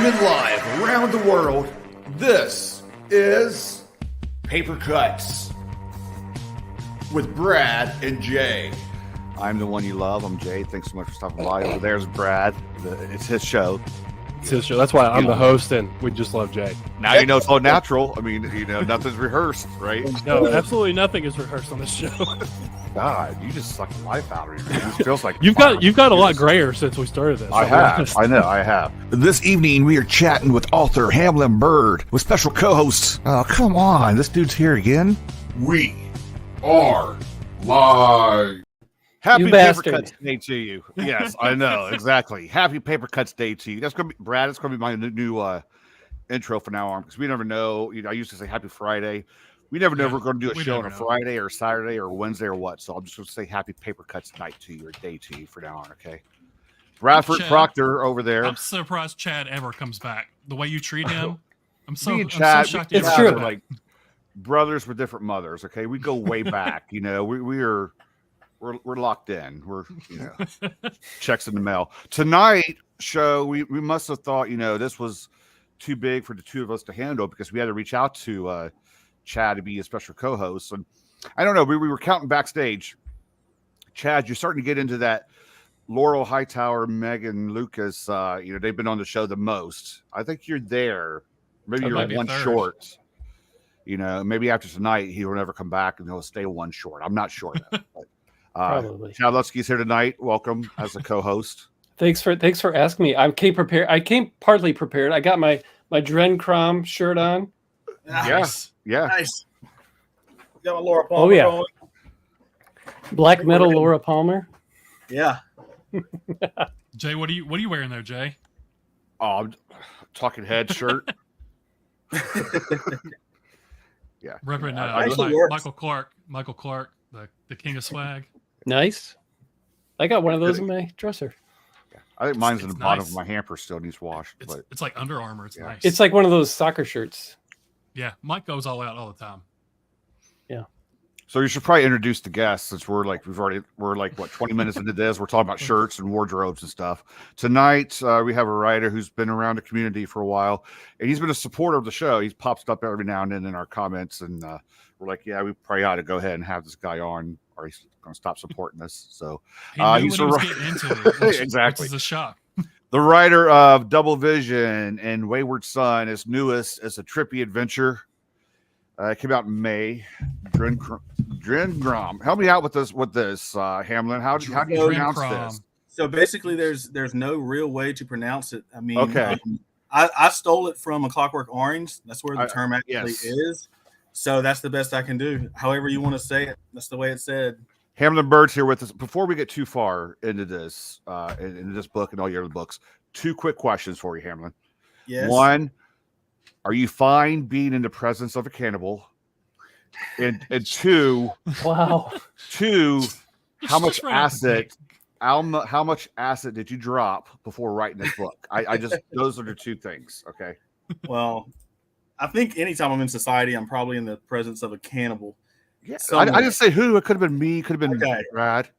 Streaming live around the world, this is Paper Cuts with Brad and Jay. I'm the one you love. I'm Jay. Thanks so much for stopping by. Over there's Brad. It's his show. It's his show. That's why I'm the host, and we just love Jay. Now you know it's all natural. I mean, you know, nothing's rehearsed, right? No, absolutely nothing is rehearsed on this show. God, you just suck the life out of me. It feels like you've got a lot grayer since we started this. I have. I know. I have. This evening, we are chatting with author Hamelin Bird with special co-hosts. Oh, come on. This dude's here again. We are live. Happy Paper Cuts Day to you. Yes, I know. Exactly. Happy Paper Cuts Day to you. That's going to be, Brad, it's going to be my new intro from now on, because we never know. You know, I used to say Happy Friday. We never know if we're going to do a show on a Friday or Saturday or Wednesday or what. So I'm just going to say Happy Paper Cuts Night to you or Day to you for now on, okay? Bradford Chad, Proctor over there. I'm surprised Chad ever comes back. The way you treat him, I'm so shocked. It's true. Like brothers with different mothers, okay? We go way back. You know, we're locked in. We're, you know, checks in the mail. Tonight show, we must have thought, you know, this was too big for the two of us to handle, because we had to reach out to Chad to be a special co-host. And I don't know, we were counting backstage. Chad, you're starting to get into that Laurel Hightower, Megan Lucas, you know, they've been on the show the most. I think you're there. Maybe you're one short. You know, maybe after tonight he will never come back and he'll stay one short. I'm not sure. But, probably. Chad Lutzke is here tonight. Welcome as a co-host. Thanks for asking me. I came prepared. I came partly prepared. I got my DRENCRoM shirt on. Nice. Yeah. Nice. Got my Laura Palmer. Oh yeah. Going. Black metal Laura Palmer. Yeah. Jay, what are you wearing there, Jay? Oh, Talking Head shirt. Yeah. Repping Michael Clark, the king of swag. Nice. I got one of those in my dresser. Yeah. I think mine's in the bottom nice. of my hamper, still needs washed. It's like Under Armour. It's nice. It's like one of those soccer shirts. Yeah, Mike goes all out all the time. Yeah. So you should probably introduce the guests, since we're like 20 minutes into this. We're talking about shirts and wardrobes and stuff. Tonight we have a writer who's been around the community for a while, and he's been a supporter of the show. He pops up every now and then in our comments, and we're like, yeah, we probably ought to go ahead and have this guy on, or he's going to stop supporting us. So he's getting into it. Exactly. Which is a shock. The writer of Double Vision and Wayward Sun, his newest is a trippy adventure. It came out in May. DRENCRoM. Help me out with this, Hamelin. How do you pronounce this? So basically, there's no real way to pronounce it. I mean, okay. I stole it from A Clockwork Orange. That's where the term actually is. So that's the best I can do. However you want to say it, that's the way it's said. Hamelin Bird's here with us. Before we get too far into this, into this book and all your other books, two quick questions for you, Hamelin. Yes. One, are you fine being in the presence of a cannibal? And two, wow. Two, how much acid did you drop before writing this book? I just, those are the two things. Okay. Well, I think anytime I'm in society, I'm probably in the presence of a cannibal. Yeah, I didn't say who. It could have been me. Could have been Brad.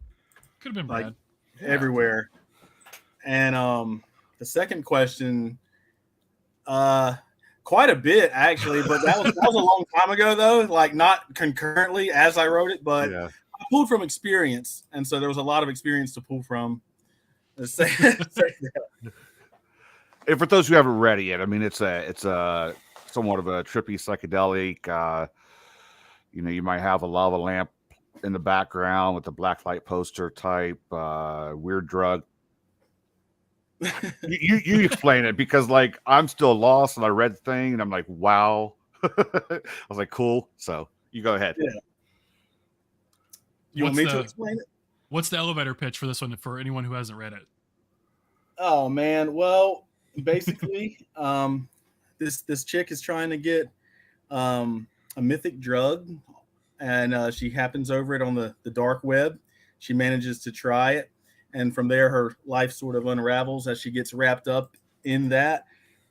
Could have been Brad. Like, everywhere. And the second question, quite a bit actually, but that was a long time ago though. Like not concurrently as I wrote it, but I pulled from experience, and so there was a lot of experience to pull from. And for those who haven't read it yet, I mean, it's a somewhat of a trippy psychedelic. You know, you might have a lava lamp in the background with a blacklight poster type weird drug. you explain it, because like I'm still lost, and I read the thing and I'm like, wow. I was like, cool. So you go ahead. Yeah. You want me to explain it? What's the elevator pitch for this one for anyone who hasn't read it? Oh man, well, basically, this chick is trying to get a mythic drug, and she happens over it on the dark web. She manages to try it, and from there her life sort of unravels as she gets wrapped up in that.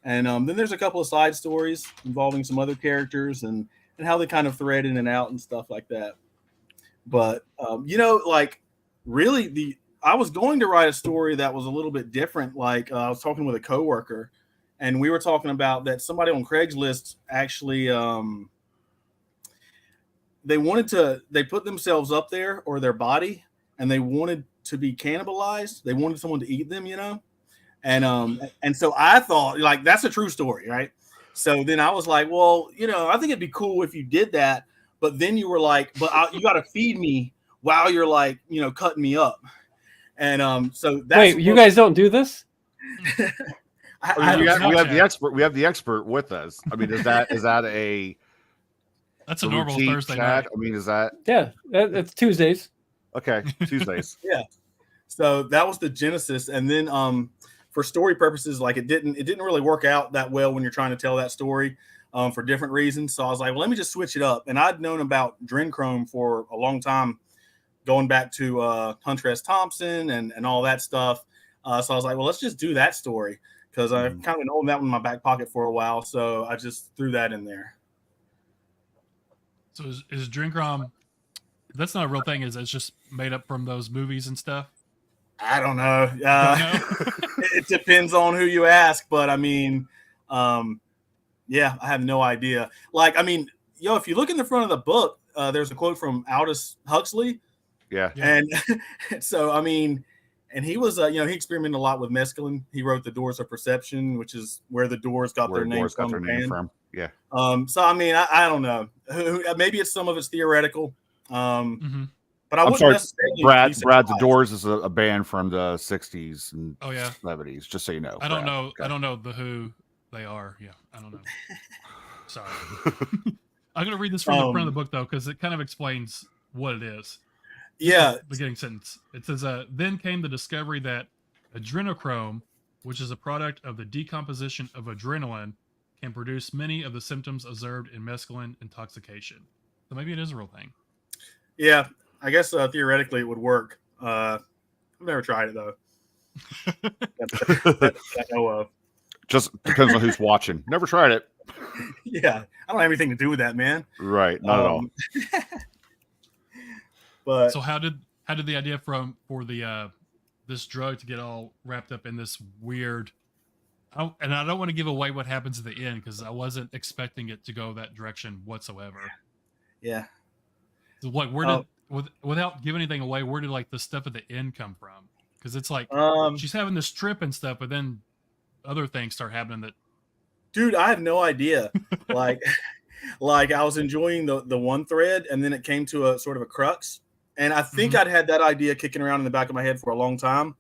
And then there's a couple of side stories involving some other characters and how they kind of thread in and out and stuff like that. But you know, like really I was going to write a story that was a little bit different. Like I was talking with a coworker, and we were talking about that somebody on Craigslist actually they put themselves up there, or their body, and they wanted to be cannibalized. They wanted someone to eat them, and so I thought, like, that's a true story, right? So then I was like, well, I think it'd be cool if you did that, but then you were like, you got to feed me while you're like, cutting me up. And so that's wait, you guys don't do this? We have the expert. We have the expert with us. I mean, is that that's a normal routine, Thursday Chad? night? I mean, is that it's Tuesdays. okay? Tuesdays. Yeah. So that was the genesis, and then for story purposes, like it didn't really work out that well when you're trying to tell that story for different reasons. So I was like, well, let me just switch it up. And I'd known about DRENCRoM for a long time, going back to Hunter S. Thompson and all that stuff. So I was like, well, let's just do that story, because I've kind of been holding that one in my back pocket for a while. So I just threw that in there. So is DRENCRoM? That's not a real thing. Is it's just made up from those movies and stuff? I don't know. It depends on who you ask, but I mean, yeah, I have no idea. Like, I mean, if you look in the front of the book, there's a quote from Aldous Huxley. Yeah. And so, I mean, and he was, he experimented a lot with mescaline. He wrote The Doors of Perception, which is where the Doors got their name from. Yeah. So, I mean, I don't know. Maybe some of it's theoretical. But I'm sorry, Brad. The Doors is a band from the '60s and '70s. Just so you know. I don't know. Okay. I don't know who they are. Yeah, I don't know. Sorry. I'm gonna read this from the front of the book though, because it kind of explains what it is. Yeah. Beginning sentence. It says, "Then came the discovery that adrenochrome, which is a product of the decomposition of adrenaline, can produce many of the symptoms observed in mescaline intoxication." So maybe it is a real thing. Yeah. I guess theoretically it would work. I've never tried it though. that I know of. Just depends on who's watching. Never tried it. Yeah, I don't have anything to do with that, man. Right, not at all. But so how did the idea for the this drug to get all wrapped up in this weird? And I don't want to give away what happens at the end, because I wasn't expecting it to go that direction whatsoever. Yeah. So where did without giving anything away, where did like the stuff at the end come from? Because it's like she's having this trip and stuff, but then other things start happening that. Dude, I have no idea. like I was enjoying the one thread, and then it came to a sort of a crux, and I think I'd had that idea kicking around in the back of my head for a long time.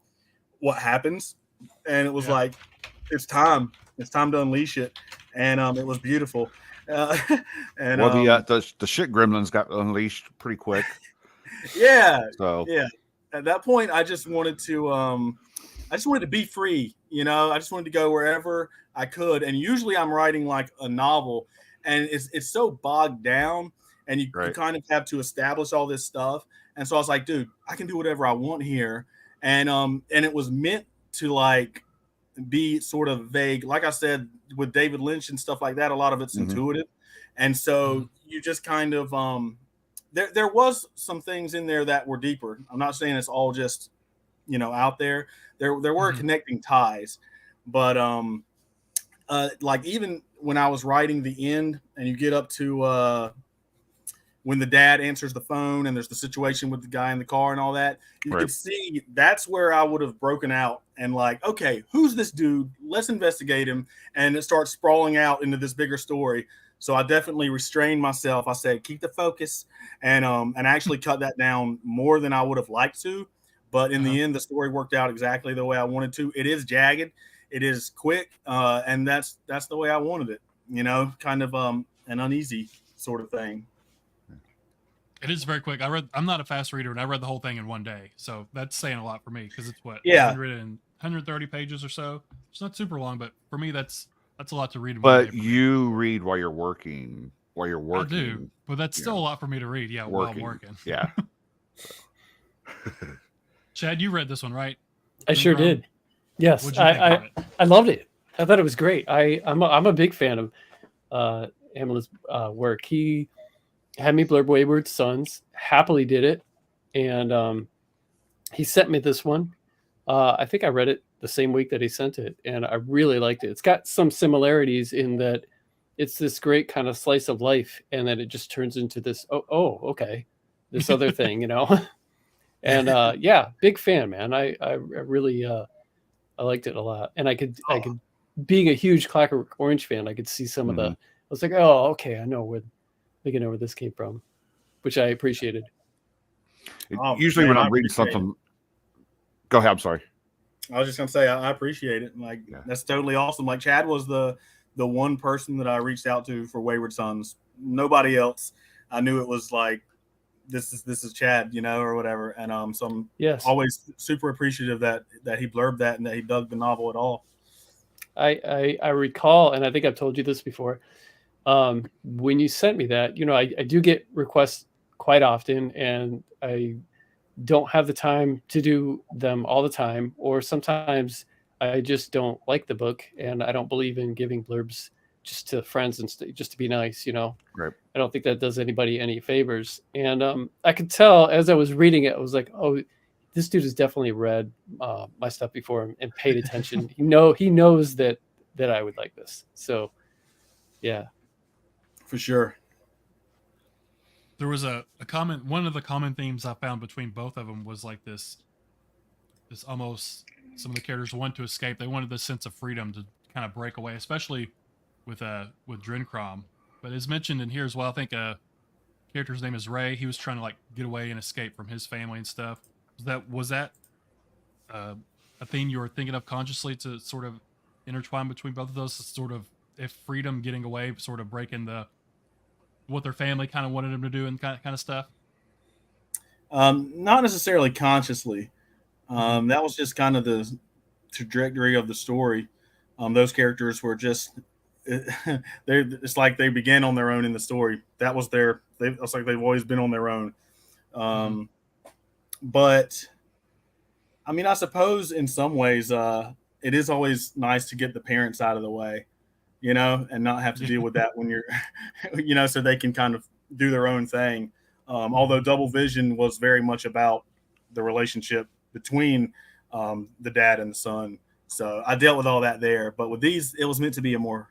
What happens? And it was like, it's time to unleash it, and it was beautiful. And the shit gremlins got unleashed pretty quick. Yeah. So yeah, at that point, I just wanted to be free. I just wanted to go wherever I could. And usually, I'm writing like a novel, and it's so bogged down, and you kind of have to establish all this stuff. And so I was like, dude, I can do whatever I want here. And it was meant to like be sort of vague. Like I said, with David Lynch and stuff like that, a lot of it's intuitive. And so you just kind of there was some things in there that were deeper. I'm not saying it's all just out there. There were connecting ties, but like even when I was writing the end, and you get up to when the dad answers the phone and there's the situation with the guy in the car and all that, you can see that's where I would have broken out and like, okay, who's this dude? Let's investigate him. And it starts sprawling out into this bigger story. So I definitely restrained myself. I said, keep the focus, and actually cut that down more than I would have liked to. But in the end, the story worked out exactly the way I wanted to. It is jagged, it is quick, and that's the way I wanted it. Kind of an uneasy sort of thing. It is very quick. I'm not a fast reader, and I read the whole thing in one day, so that's saying a lot for me, because it's 130 pages or so. It's not super long, but for me, that's a lot to read. But you read while you're working. I do, but that's still a lot for me to read. Yeah, while I'm working. Yeah. Chad, you read this one, right? I sure did. Yes, I loved it. I thought it was great. I'm a big fan of Hamelin's work. He had me blurb WAYWARD SUNS, happily did it, and he sent me this one. I think I read it the same week that he sent it, and I really liked it. It's got some similarities in that it's this great kind of slice of life, and then it just turns into this okay, this other thing, you know. And yeah, big fan, man. I really I liked it a lot, and I could being a huge Clockwork Orange fan, I could see some of the. I was like, oh, okay, I know where this came from, which I appreciated. Usually, when I'm reading something, go ahead. I'm sorry. I was just gonna say I appreciate it. Like that's totally awesome. Like Chad was the one person that I reached out to for Wayward Suns. Nobody else. I knew it was like this is Chad, you know, or whatever. And so I'm always super appreciative that he blurbed that and that he dug the novel at all. I recall, and I think I've told you this before. When you sent me that, you know, I do get requests quite often, and I don't have the time to do them all the time, or sometimes I just don't like the book, and I don't believe in giving blurbs just to friends and just to be nice, you know. Right. I don't think that does anybody any favors. And I could tell as I was reading it, I was like, oh, this dude has definitely read my stuff before and paid attention. He knows that I would like this. So, yeah, for sure. There was a comment. One of the common themes I found between both of them was like this almost, some of the characters want to escape. They wanted this sense of freedom to kind of break away, especially with DRENCRoM. But as mentioned in here as well, I think a character's name is Ray. He was trying to like get away and escape from his family and stuff. Was that a theme you were thinking of consciously to sort of intertwine between both of those, sort of if freedom, getting away, sort of breaking what their family kind of wanted them to do and kind of stuff? Not necessarily consciously. That was just kind of the trajectory of the story. Those characters were just it's like they began on their own in the story. That was it's like they've always been on their own. But I mean, I suppose in some ways, it is always nice to get the parents out of the way, you know, and not have to deal with that when you're, you know, so they can kind of do their own thing. Although Double Vision was very much about the relationship between the dad and the son. So I dealt with all that there. But with these, it was meant to be a more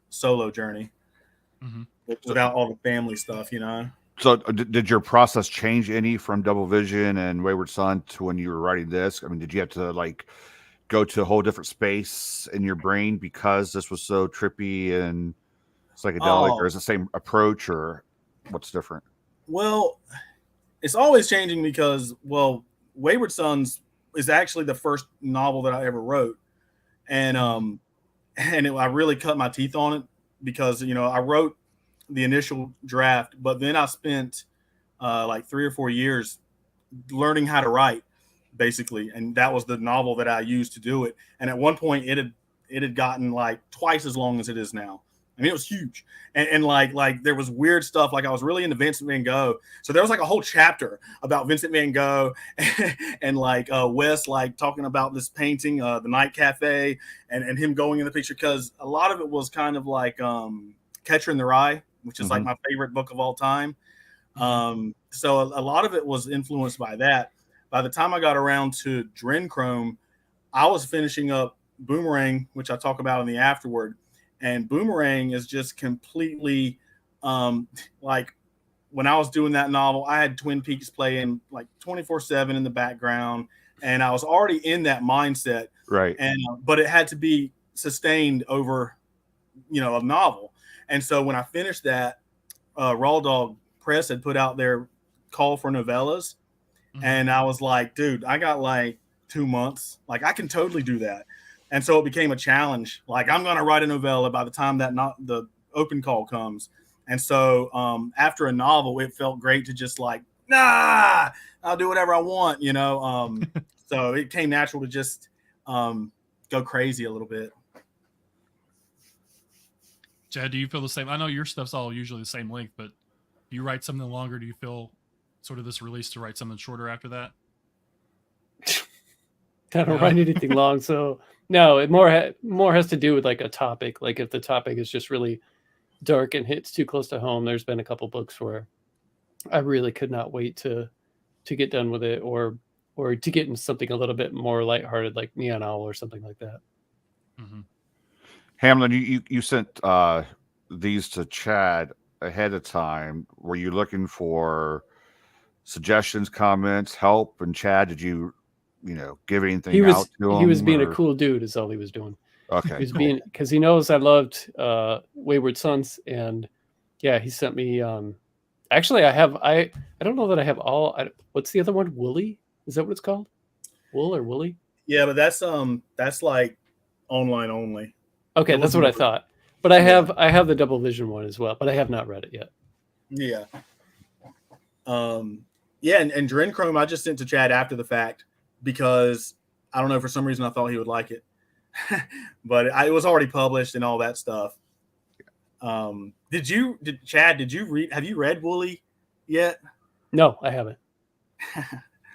solo journey without all the family stuff, you know. So did your process change any from Double Vision and Wayward Sun to when you were writing this? I mean, did you have to like go to a whole different space in your brain because this was so trippy and psychedelic, or is it the same approach, or what's different? Well, it's always changing because, well, Wayward Suns is actually the first novel that I ever wrote. And I really cut my teeth on it because, you know, I wrote the initial draft, but then I spent like 3 or 4 years learning how to write, basically, and that was the novel that I used to do it. And at one point, it had gotten like twice as long as it is now. I mean, it was huge, and like there was weird stuff. Like I was really into Vincent Van Gogh, so there was like a whole chapter about Vincent Van Gogh, and like Wes like talking about this painting, the Night Cafe, and him going in the picture, because a lot of it was kind of like Catcher in the Rye, which is like my favorite book of all time. So a lot of it was influenced by that. By the time I got around to DRENCRoM, I was finishing up Boomerang, which I talk about in the afterword. And Boomerang is just completely like when I was doing that novel, I had Twin Peaks playing like 24/7 in the background, and I was already in that mindset. Right. And but it had to be sustained over, you know, a novel. And so when I finished that, Raw Dog Press had put out their call for novellas, and I was like, dude, I got like 2 months. Like I can totally do that. And so it became a challenge. Like I'm going to write a novella by the time that the open call comes. And so after a novel, it felt great to just like, nah, I'll do whatever I want, you know? So it came natural to just go crazy a little bit. Chad, do you feel the same? I know your stuff's all usually the same length, but do you write something longer? Do you feel sort of this release to write something shorter after that? I don't write anything long, so no. It more has to do with like a topic. Like if the topic is just really dark and hits too close to home, there's been a couple books where I really could not wait to get done with it, or or to get into something a little bit more lighthearted, like Neon Owl or something like that. Mm-hmm. Hamelin, you sent these to Chad ahead of time. Were you looking for suggestions, comments, help? And Chad, did you give anything out to him? He was being a cool dude, is all he was doing. Okay, he was being, because he knows I loved Wayward Suns, and yeah, he sent me. Actually, I don't know that I have all. What's the other one? WOOLIE? Is that what it's called? Wool or WOOLIE? Yeah, but that's like online only. Okay, that's what I thought. But I have the Double Vision one as well, but I have not read it yet. Yeah. Yeah, and DRENCRoM I just sent to Chad after the fact because I don't know, for some reason I thought he would like it. But it was already published and all that stuff. Have you read WOOLIE yet? No, I haven't.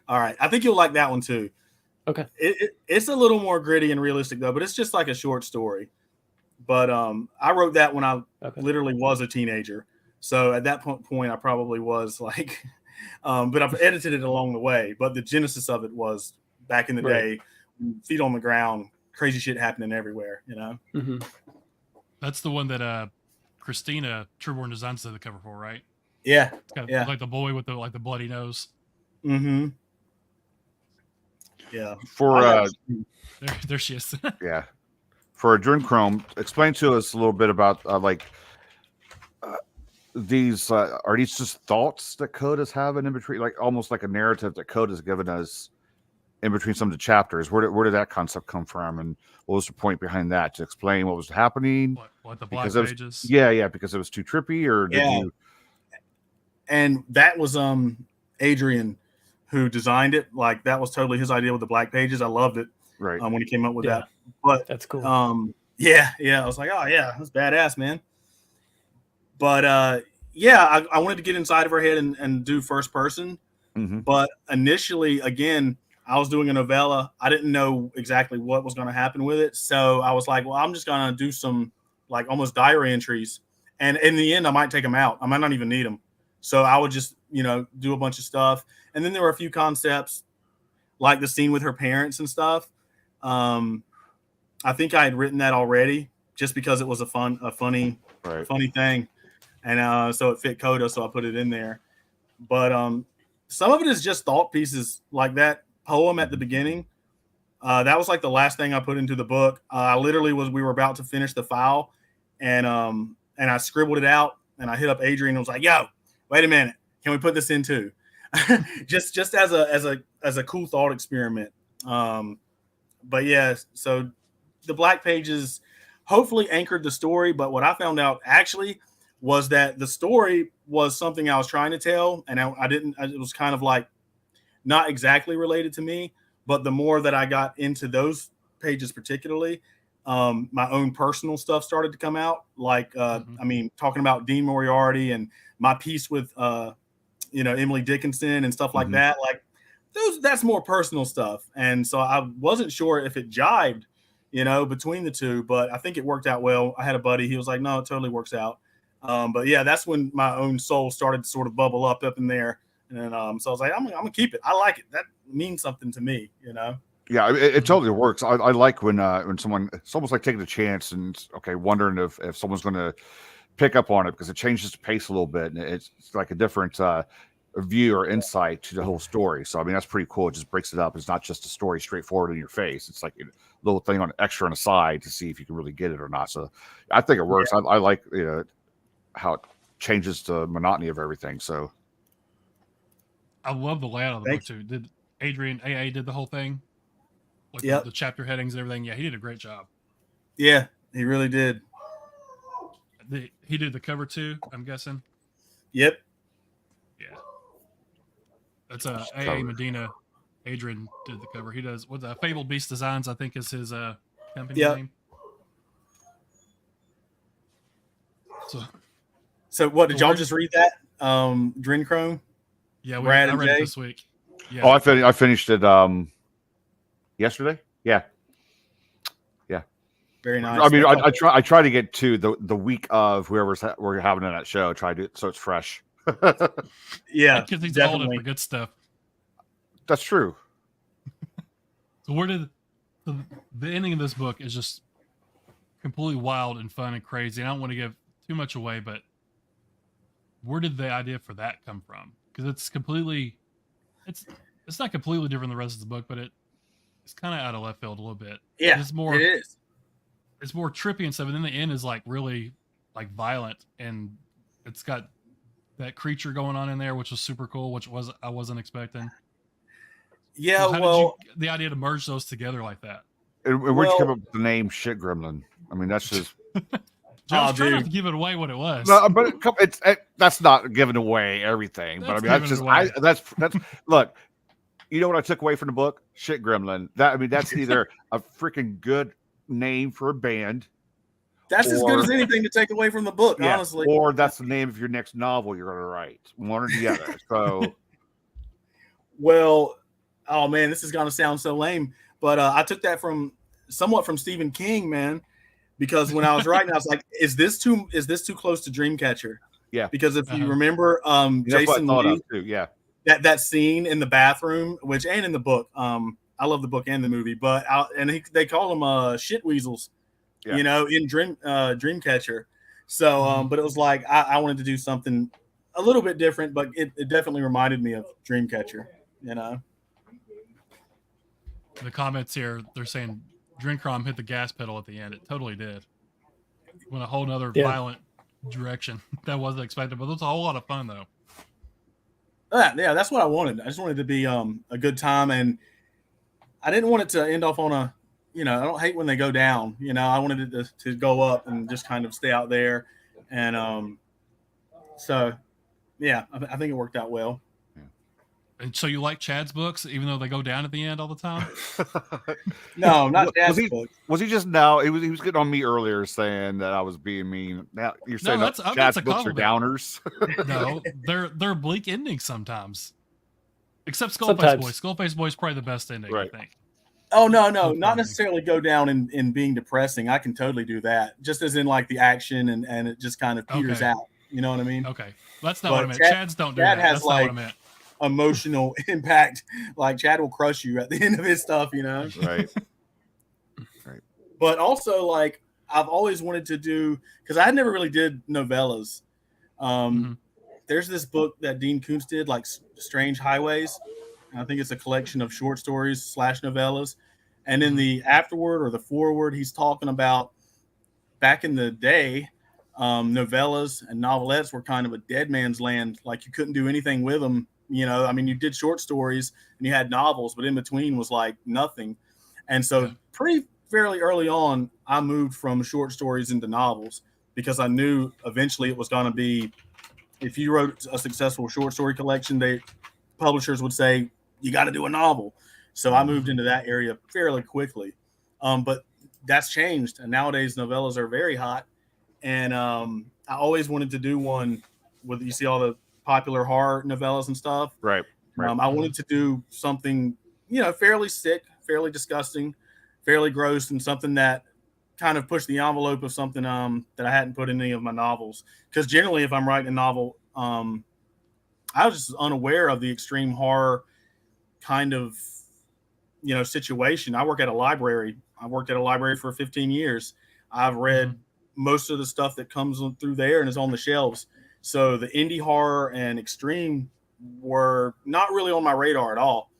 All right. I think you'll like that one too. Okay. It's a little more gritty and realistic though, but it's just like a short story. But I wrote that when I literally was a teenager. So at that point I probably was like, but I've edited it along the way. But the genesis of it was back in the day, feet on the ground, crazy shit happening everywhere, Mm-hmm. That's the one that Christina Trueborn Designs did the cover for, right? Yeah. It's got like the boy with the bloody nose. Mm-hmm. Yeah. For there she is. yeah. For DRENCRoM, explain to us a little bit about these. Are these just thoughts that Code is having in between, like almost like a narrative that Code has given us in between some of the chapters? Where did that concept come from, and what was the point behind that, to explain what was happening? What the black pages? Yeah, because it was too trippy, or did you? And that was Adrian who designed it. Like that was totally his idea with the black pages. I loved it. Right. When he came up with that. But that's cool. Yeah. I was like, oh yeah, that's badass, man. But I wanted to get inside of her head and do first person. Mm-hmm. But initially, again, I was doing a novella. I didn't know exactly what was going to happen with it. So I was like, well, I'm just going to do some like almost diary entries. And in the end, I might take them out. I might not even need them. So I would just, do a bunch of stuff. And then there were a few concepts like the scene with her parents and stuff. I think I had written that already just because it was a funny thing. And so it fit Coda. So I put it in there. But some of it is just thought pieces, like that poem at the beginning. That was like the last thing I put into the book. We were about to finish the file, and I scribbled it out, and I hit up Adrian and was like, yo, wait a minute. Can we put this in too? just as a cool thought experiment. But yeah, so the black pages hopefully anchored the story. But what I found out actually was that the story was something I was trying to tell, and it was kind of like not exactly related to me. But the more that I got into those pages, particularly, my own personal stuff started to come out. Like, talking about Dean Moriarty and my piece with, Emily Dickinson and stuff like that. Like, that's more personal stuff. And so I wasn't sure if it jived, between the two, but I think it worked out well. I had a buddy, he was like, no, it totally works out. But yeah, that's when my own soul started to sort of bubble up in there. And so I was like, I'm gonna keep it. I like it. That means something to me, Yeah, it totally works. I like when someone, it's almost like taking a chance and wondering if someone's going to pick up on it, because it changes the pace a little bit, and it's like a different view or insight to the whole story. So I mean, that's pretty cool. It just breaks it up. It's not just a story straightforward in your face. It's like a little thing on extra on the side to see if you can really get it or not. So I think it works. Yeah. I like how it changes the monotony of everything. So I love the layout of the book too. Did Adrian AA did the whole thing? Like the chapter headings and everything. Yeah, he did a great job. Yeah, he really did. He did the cover too, I'm guessing. Yep. Yeah. That's AA Medina. Adrian did the cover. He does Fabled Beast Designs, I think, is his company name. So what did y'all just read that? DRENCRoM? Yeah, I read it this week. Yeah. Oh, I finished it yesterday. Yeah. Very nice. I mean, I try to get to the week of whoever's we're having in that show. Try to so it's fresh. Yeah, because he's holding for good stuff. That's true. So the ending of this book is just completely wild and fun and crazy. I don't want to give too much away, but where did the idea for that come from? Because it's not completely different than the rest of the book, but it's kind of out of left field a little bit. Yeah, it is. It's more trippy and stuff, and then the end is like really like violent, and it's got that creature going on in there, which was super cool, I wasn't expecting. Yeah, so well, did you, the idea to merge those together like that? And where'd you come up with the name Shit Gremlin? I mean, that's just. I was trying not to give it away what it was. No, but that's not giving away everything. But I mean, that's look. You know what I took away from the book? Shit Gremlin. That's either a freaking good name for a band. That's as good as anything to take away from the book, honestly. Or that's the name of your next novel you're going to write. One or the other. So, well, oh man, this is going to sound so lame, but I took that somewhat from Stephen King, man. Because when I was writing, I was like, "Is this too close to Dreamcatcher?" Yeah. Because if you remember, Jason Lee, too. Yeah. That scene in the bathroom, and in the book, I love the book and the movie, but they call them shit weasels, in Dreamcatcher. So, but it was like I wanted to do something a little bit different, but it definitely reminded me of Dreamcatcher. The comments here, they're saying DRENCRoM hit the gas pedal at the end. It totally did. Went a whole nother violent direction that wasn't expected, but it was a whole lot of fun though. Yeah, that's what I wanted. I just wanted it to be a good time, and I didn't want it to end off on a, I don't hate when they go down. I wanted it to go up and just kind of stay out there, and so yeah, I think it worked out well. And so you like Chad's books, even though they go down at the end all the time? No, not Chad's books. Was he just now? He was getting on me earlier saying that I was being mean. Now you're saying Chad's books are downers. No, they're bleak endings sometimes. Except Skullface Boy. Skullface Boy is probably the best ending, right. I think. Oh no, not necessarily go down in being depressing. I can totally do that. Just as in like the action and it just kind of peters out. You know what I mean? Okay, that's not what I meant. Chad's don't do that. That's not what I meant. Emotional impact, like Chad will crush you at the end of his stuff, Right. But also, like, I've always wanted to do, because I never really did novellas. There's this book that Dean Koontz did, like Strange Highways. I think it's a collection of short stories / novellas. And in the afterword or the foreword, he's talking about back in the day, novellas and novelettes were kind of a dead man's land. Like you couldn't do anything with them. You did short stories and you had novels, but in between was like nothing. And so fairly early on, I moved from short stories into novels because I knew eventually it was going to be, if you wrote a successful short story collection, publishers would say, you got to do a novel. So I moved into that area fairly quickly. But that's changed. And nowadays novellas are very hot. And I always wanted to do one with, you see all the popular horror novellas and stuff. Right. I wanted to do something, fairly sick, fairly disgusting, fairly gross, and something that kind of pushed the envelope of something that I hadn't put in any of my novels. Because generally, if I'm writing a novel, I was just unaware of the extreme horror kind of, situation. I work at a library. I worked at a library for 15 years. I've read most of the stuff that comes through there and is on the shelves. So the indie horror and extreme were not really on my radar at all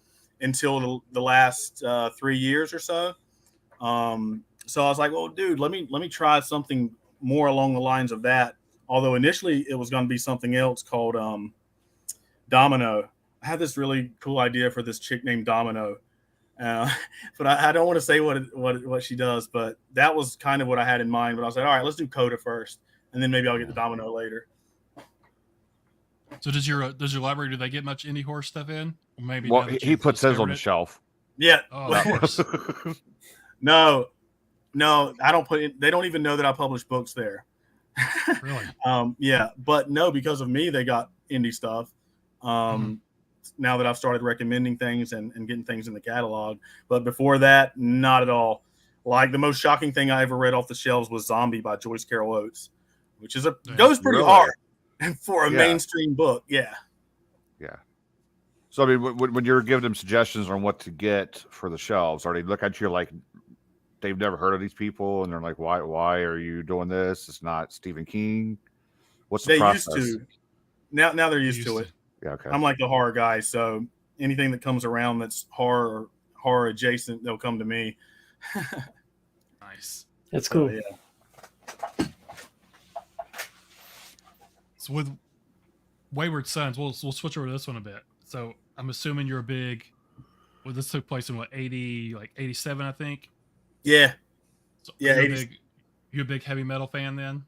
until the last 3 years or so. So I was like, well, dude, let me try something more along the lines of that. Although initially it was going to be something else called Domino. I had this really cool idea for this chick named Domino. But I don't want to say what she does, but that was kind of what I had in mind. But I was like, all right, let's do Coda first, and then maybe I'll get the Domino later. So does your library, do they get much indie horror stuff in? Maybe. Well, he puts his on the shelf. Yeah. Oh, of course. No, I don't put it. They don't even know that I publish books there. Really? Yeah, but no, because of me, they got indie stuff. Now that I've started recommending things and getting things in the catalog, but before that, not at all. Like the most shocking thing I ever read off the shelves was Zombie by Joyce Carol Oates, which goes pretty hard for a mainstream book. Yeah. So I mean, when you're giving them suggestions on what to get for the shelves, are they look at you like they've never heard of these people, and they're like, why are you doing this? It's not Stephen King. What's the They process? used to. Now they're used to it. Yeah, okay. I'm like the horror guy, so anything that comes around that's horror adjacent, they'll come to me. Nice. That's cool. So, yeah. So with Wayward Sons, we'll switch over to this one a bit. So I'm assuming you're a big. Well, this took place in what 87, I think. Yeah. So Yeah, you a big heavy metal fan then?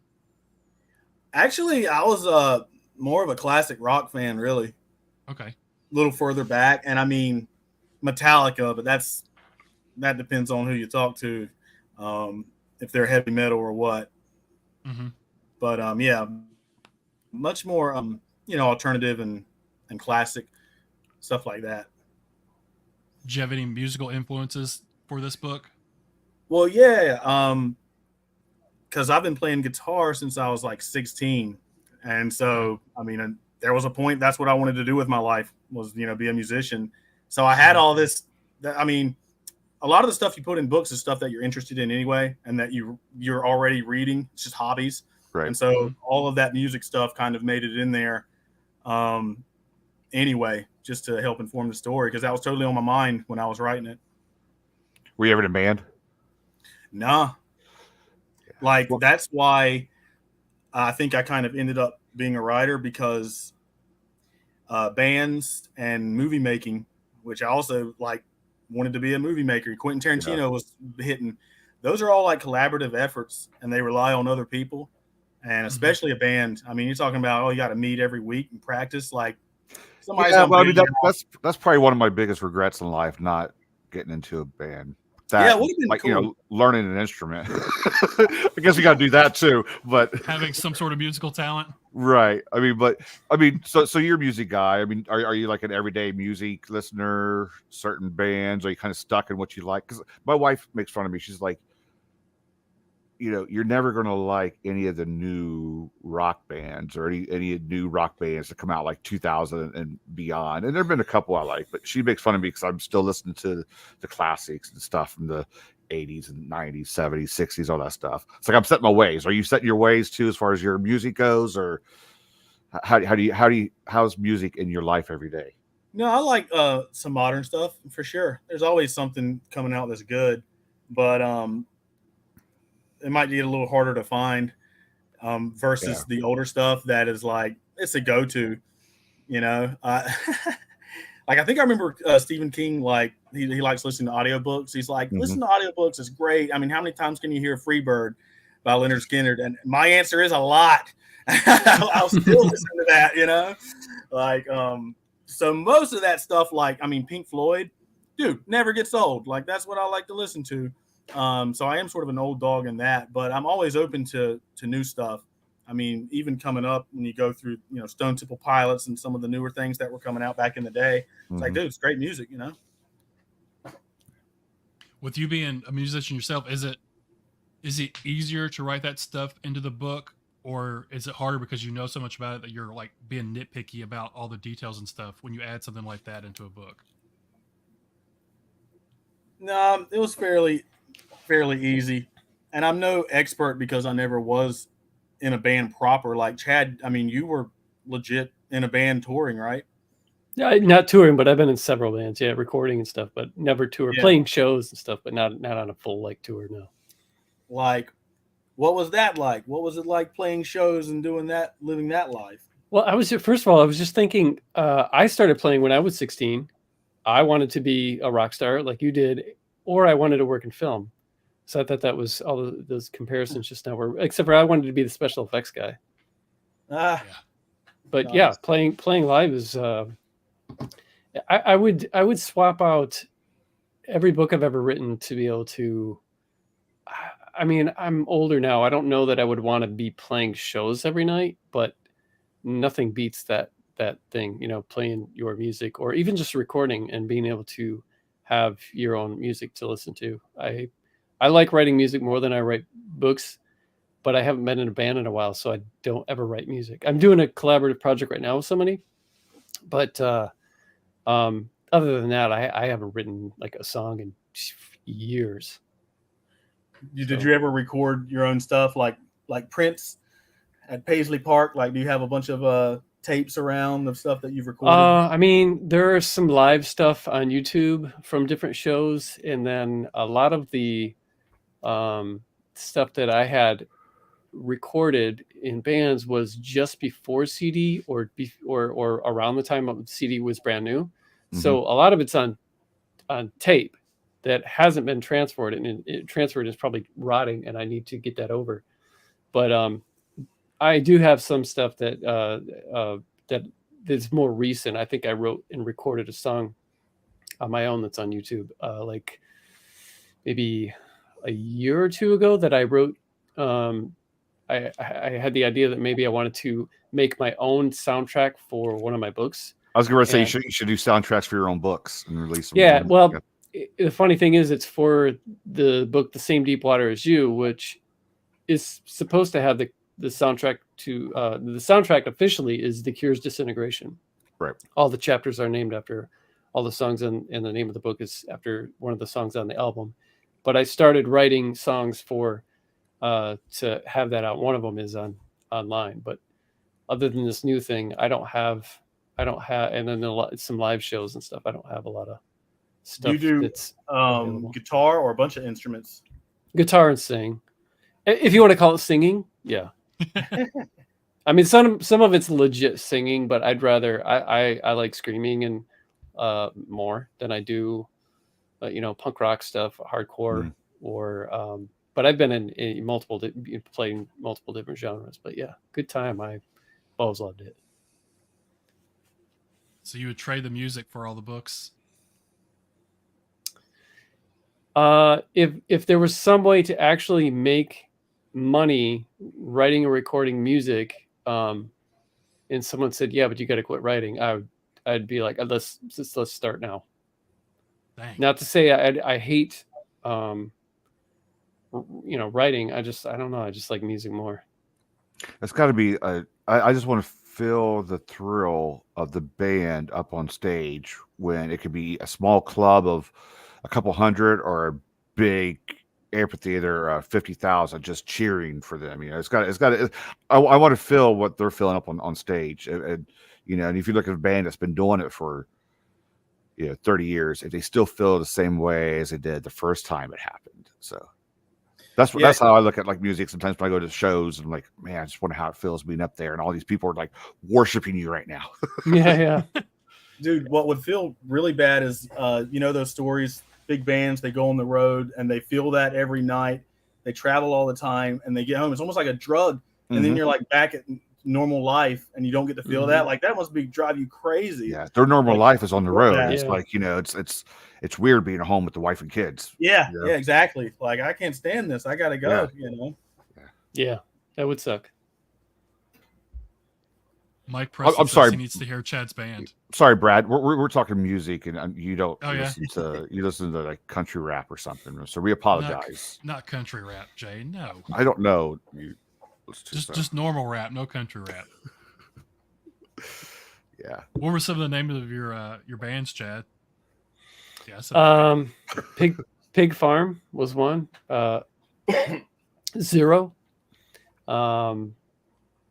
Actually, I was more of a classic rock fan, really. Okay. A little further back, and I mean Metallica, but that depends on who you talk to, if they're heavy metal or what. Mm-hmm. But yeah, much more alternative and classic stuff like that. Do you have any musical influences for this book? Well, yeah, because I've been playing guitar since I was like 16, and so I mean, there was a point that's what I wanted to do with my life was be a musician. So I had all this. I mean, a lot of the stuff you put in books is stuff that you're interested in anyway, and that you're already reading. It's just hobbies, Right. And so all of that music stuff kind of made it in there, anyway, just to help inform the story because that was totally on my mind when I was writing it. Were you ever in a band? Nah. Like, that's why I think I kind of ended up being a writer because bands and movie making, which I also wanted to be a movie maker. Quentin Tarantino was hitting. Those are all like collaborative efforts, and they rely on other people, and especially a band. I mean, you're talking about you got to meet every week and practice. Like somebody's I mean, that's probably one of my biggest regrets in life, not getting into a band. That, it would have been cool. Learning an instrument. I guess you got to do that too, but having some sort of musical talent, right? I mean, so you're a music guy. I mean, are you like an everyday music listener? Certain bands? Are you kind of stuck in what you like? Because my wife makes fun of me. She's like, you're never going to like any of the new rock bands or any new rock bands that come out like 2000 and beyond. And there've been a couple I like, but she makes fun of me because I'm still listening to the classics and stuff from the 80s and 90s, 70s, 60s, all that stuff. It's like I'm setting my ways. Are you setting your ways too, as far as your music goes, or how's music in your life every day? No, I like some modern stuff for sure. There's always something coming out that's good, but it might get a little harder to find versus the older stuff that is like it's a go-to, like I think I remember Stephen King, like he likes listening to audiobooks. He's like, listen to audiobooks is great. I mean, how many times can you hear Freebird by Leonard Skinner? And my answer is a lot. I'll still listen to that, like so most of that stuff, like I mean Pink Floyd, dude, never gets old. Like that's what I like to listen to. So I am sort of an old dog in that, but I'm always open to new stuff. I mean, even coming up when you go through, Stone Temple Pilots and some of the newer things that were coming out back in the day, it's like, dude, it's great music, With you being a musician yourself, is it easier to write that stuff into the book, or is it harder because you know so much about it that you're like being nitpicky about all the details and stuff when you add something like that into a book? No, it was fairly easy, and I'm no expert because I never was in a band proper. Like Chad, I mean, you were legit in a band touring, right? Yeah, not touring, but I've been in several bands, recording and stuff, but never tour, playing shows and stuff, but not on a full tour. No. Like, what was that like? What was it like playing shows and doing that, living that life? Well, I was just thinking, I started playing when I was 16. I wanted to be a rock star like you did, or I wanted to work in film. So I thought that was all of those comparisons just now were, except for I wanted to be the special effects guy. But nice. Yeah, playing live is, I would swap out every book I've ever written to be able to, I mean, I'm older now. I don't know that I would want to be playing shows every night, but nothing beats that thing, playing your music or even just recording and being able to have your own music to listen to. I like writing music more than I write books, but I haven't been in a band in a while, so I don't ever write music. I'm doing a collaborative project right now with somebody, but Other than that, I haven't written like a song in years. Did you ever record your own stuff like Prince at Paisley Park? Like, do you have a bunch of tapes around of stuff that you've recorded? I mean, there are some live stuff on YouTube from different shows, and then a lot of the stuff that I had recorded in bands was just before CD or around the time of CD was brand new. So a lot of it's on tape that hasn't been transferred, and it transferred is probably rotting, and I need to get that over. But I do have some stuff that's more recent. I think I wrote and recorded a song on my own that's on YouTube, like maybe a year or two ago that I wrote. I had the idea that maybe I wanted to make my own soundtrack for one of my books. I was going to say you should do soundtracks for your own books and release them. Yeah, well, the funny thing is, it's for the book "The Same Deep Water as You," which is supposed to have the soundtrack to the soundtrack officially is The Cure's "Disintegration." Right. All the chapters are named after all the songs, and the name of the book is after one of the songs on the album. But I started writing songs for to have that out. One of them is online, but other than this new thing, I don't have, and then some live shows and stuff. I don't have a lot of stuff. You do that's guitar or a bunch of instruments? Guitar and sing, if you want to call it singing. Yeah. I mean, some of it's legit singing, but I'd rather I like screaming and more than I do, punk rock stuff, hardcore, or but I've been in playing multiple different genres. But yeah, good time. I've always loved it. So you would trade the music for all the books? If there was some way to actually make money writing and recording music, and someone said, "Yeah, but you got to quit writing," I'd be like, let's start now." Dang. Not to say I hate writing. I don't know. I just like music more. It's got to be. I just want to feel the thrill of the band up on stage when it could be a small club of a couple hundred or a big amphitheater, 50,000 just cheering for them. I want to feel what they're feeling up on stage, and if you look at a band that's been doing it for 30 years, if they still feel the same way as they did the first time it happened. So that's how I look at like music. Sometimes when I go to shows, and I'm like, man, I just wonder how it feels being up there, and all these people are like worshiping you right now. Yeah. Dude, what would feel really bad is those stories, big bands, they go on the road and they feel that every night, they travel all the time, and they get home, it's almost like a drug, and then you're like back at normal life and you don't get to feel that. Like, that must drive you crazy. Yeah, their normal life is on the road. Yeah. It's like, it's weird being at home with the wife and kids. Yeah, exactly. Like, I can't stand this, I gotta go. Yeah, that would suck. Mike Preston I'm sorry. He needs to hear Chad's band. Sorry, Brad. We're talking music, and you don't Oh, yeah? listen to like country rap or something. So we apologize. Not country rap, Jay. No. I don't know. Just normal rap, no country rap. Yeah. What were some of the names of your bands, Chad? Yeah. Pig Farm was one. Zero,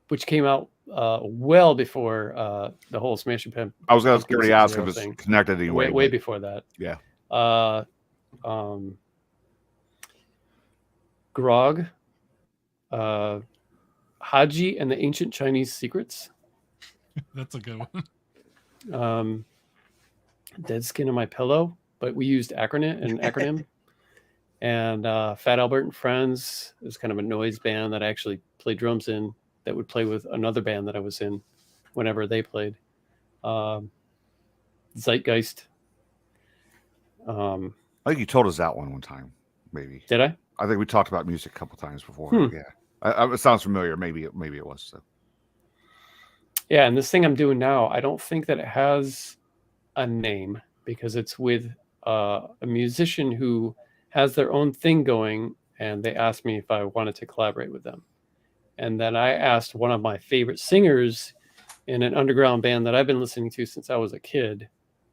which came out well before the whole Smashing Pumpkins. I was going to ask if it's connected anyway. Way before that. Yeah. Grog, Haji and the Ancient Chinese Secrets. That's a good one. Dead Skin on My Pillow, but we used acronym. And Fat Albert and Friends is kind of a noise band that I actually played drums in, that would play with another band that I was in whenever they played. Zeitgeist. I think you told us that one time, maybe. Did I? I think we talked about music a couple times before. Yeah, it sounds familiar. Maybe it was. So. Yeah, and this thing I'm doing now, I don't think that it has a name, because it's with a musician who has their own thing going, and they asked me if I wanted to collaborate with them. And then I asked one of my favorite singers in an underground band that I've been listening to since I was a kid,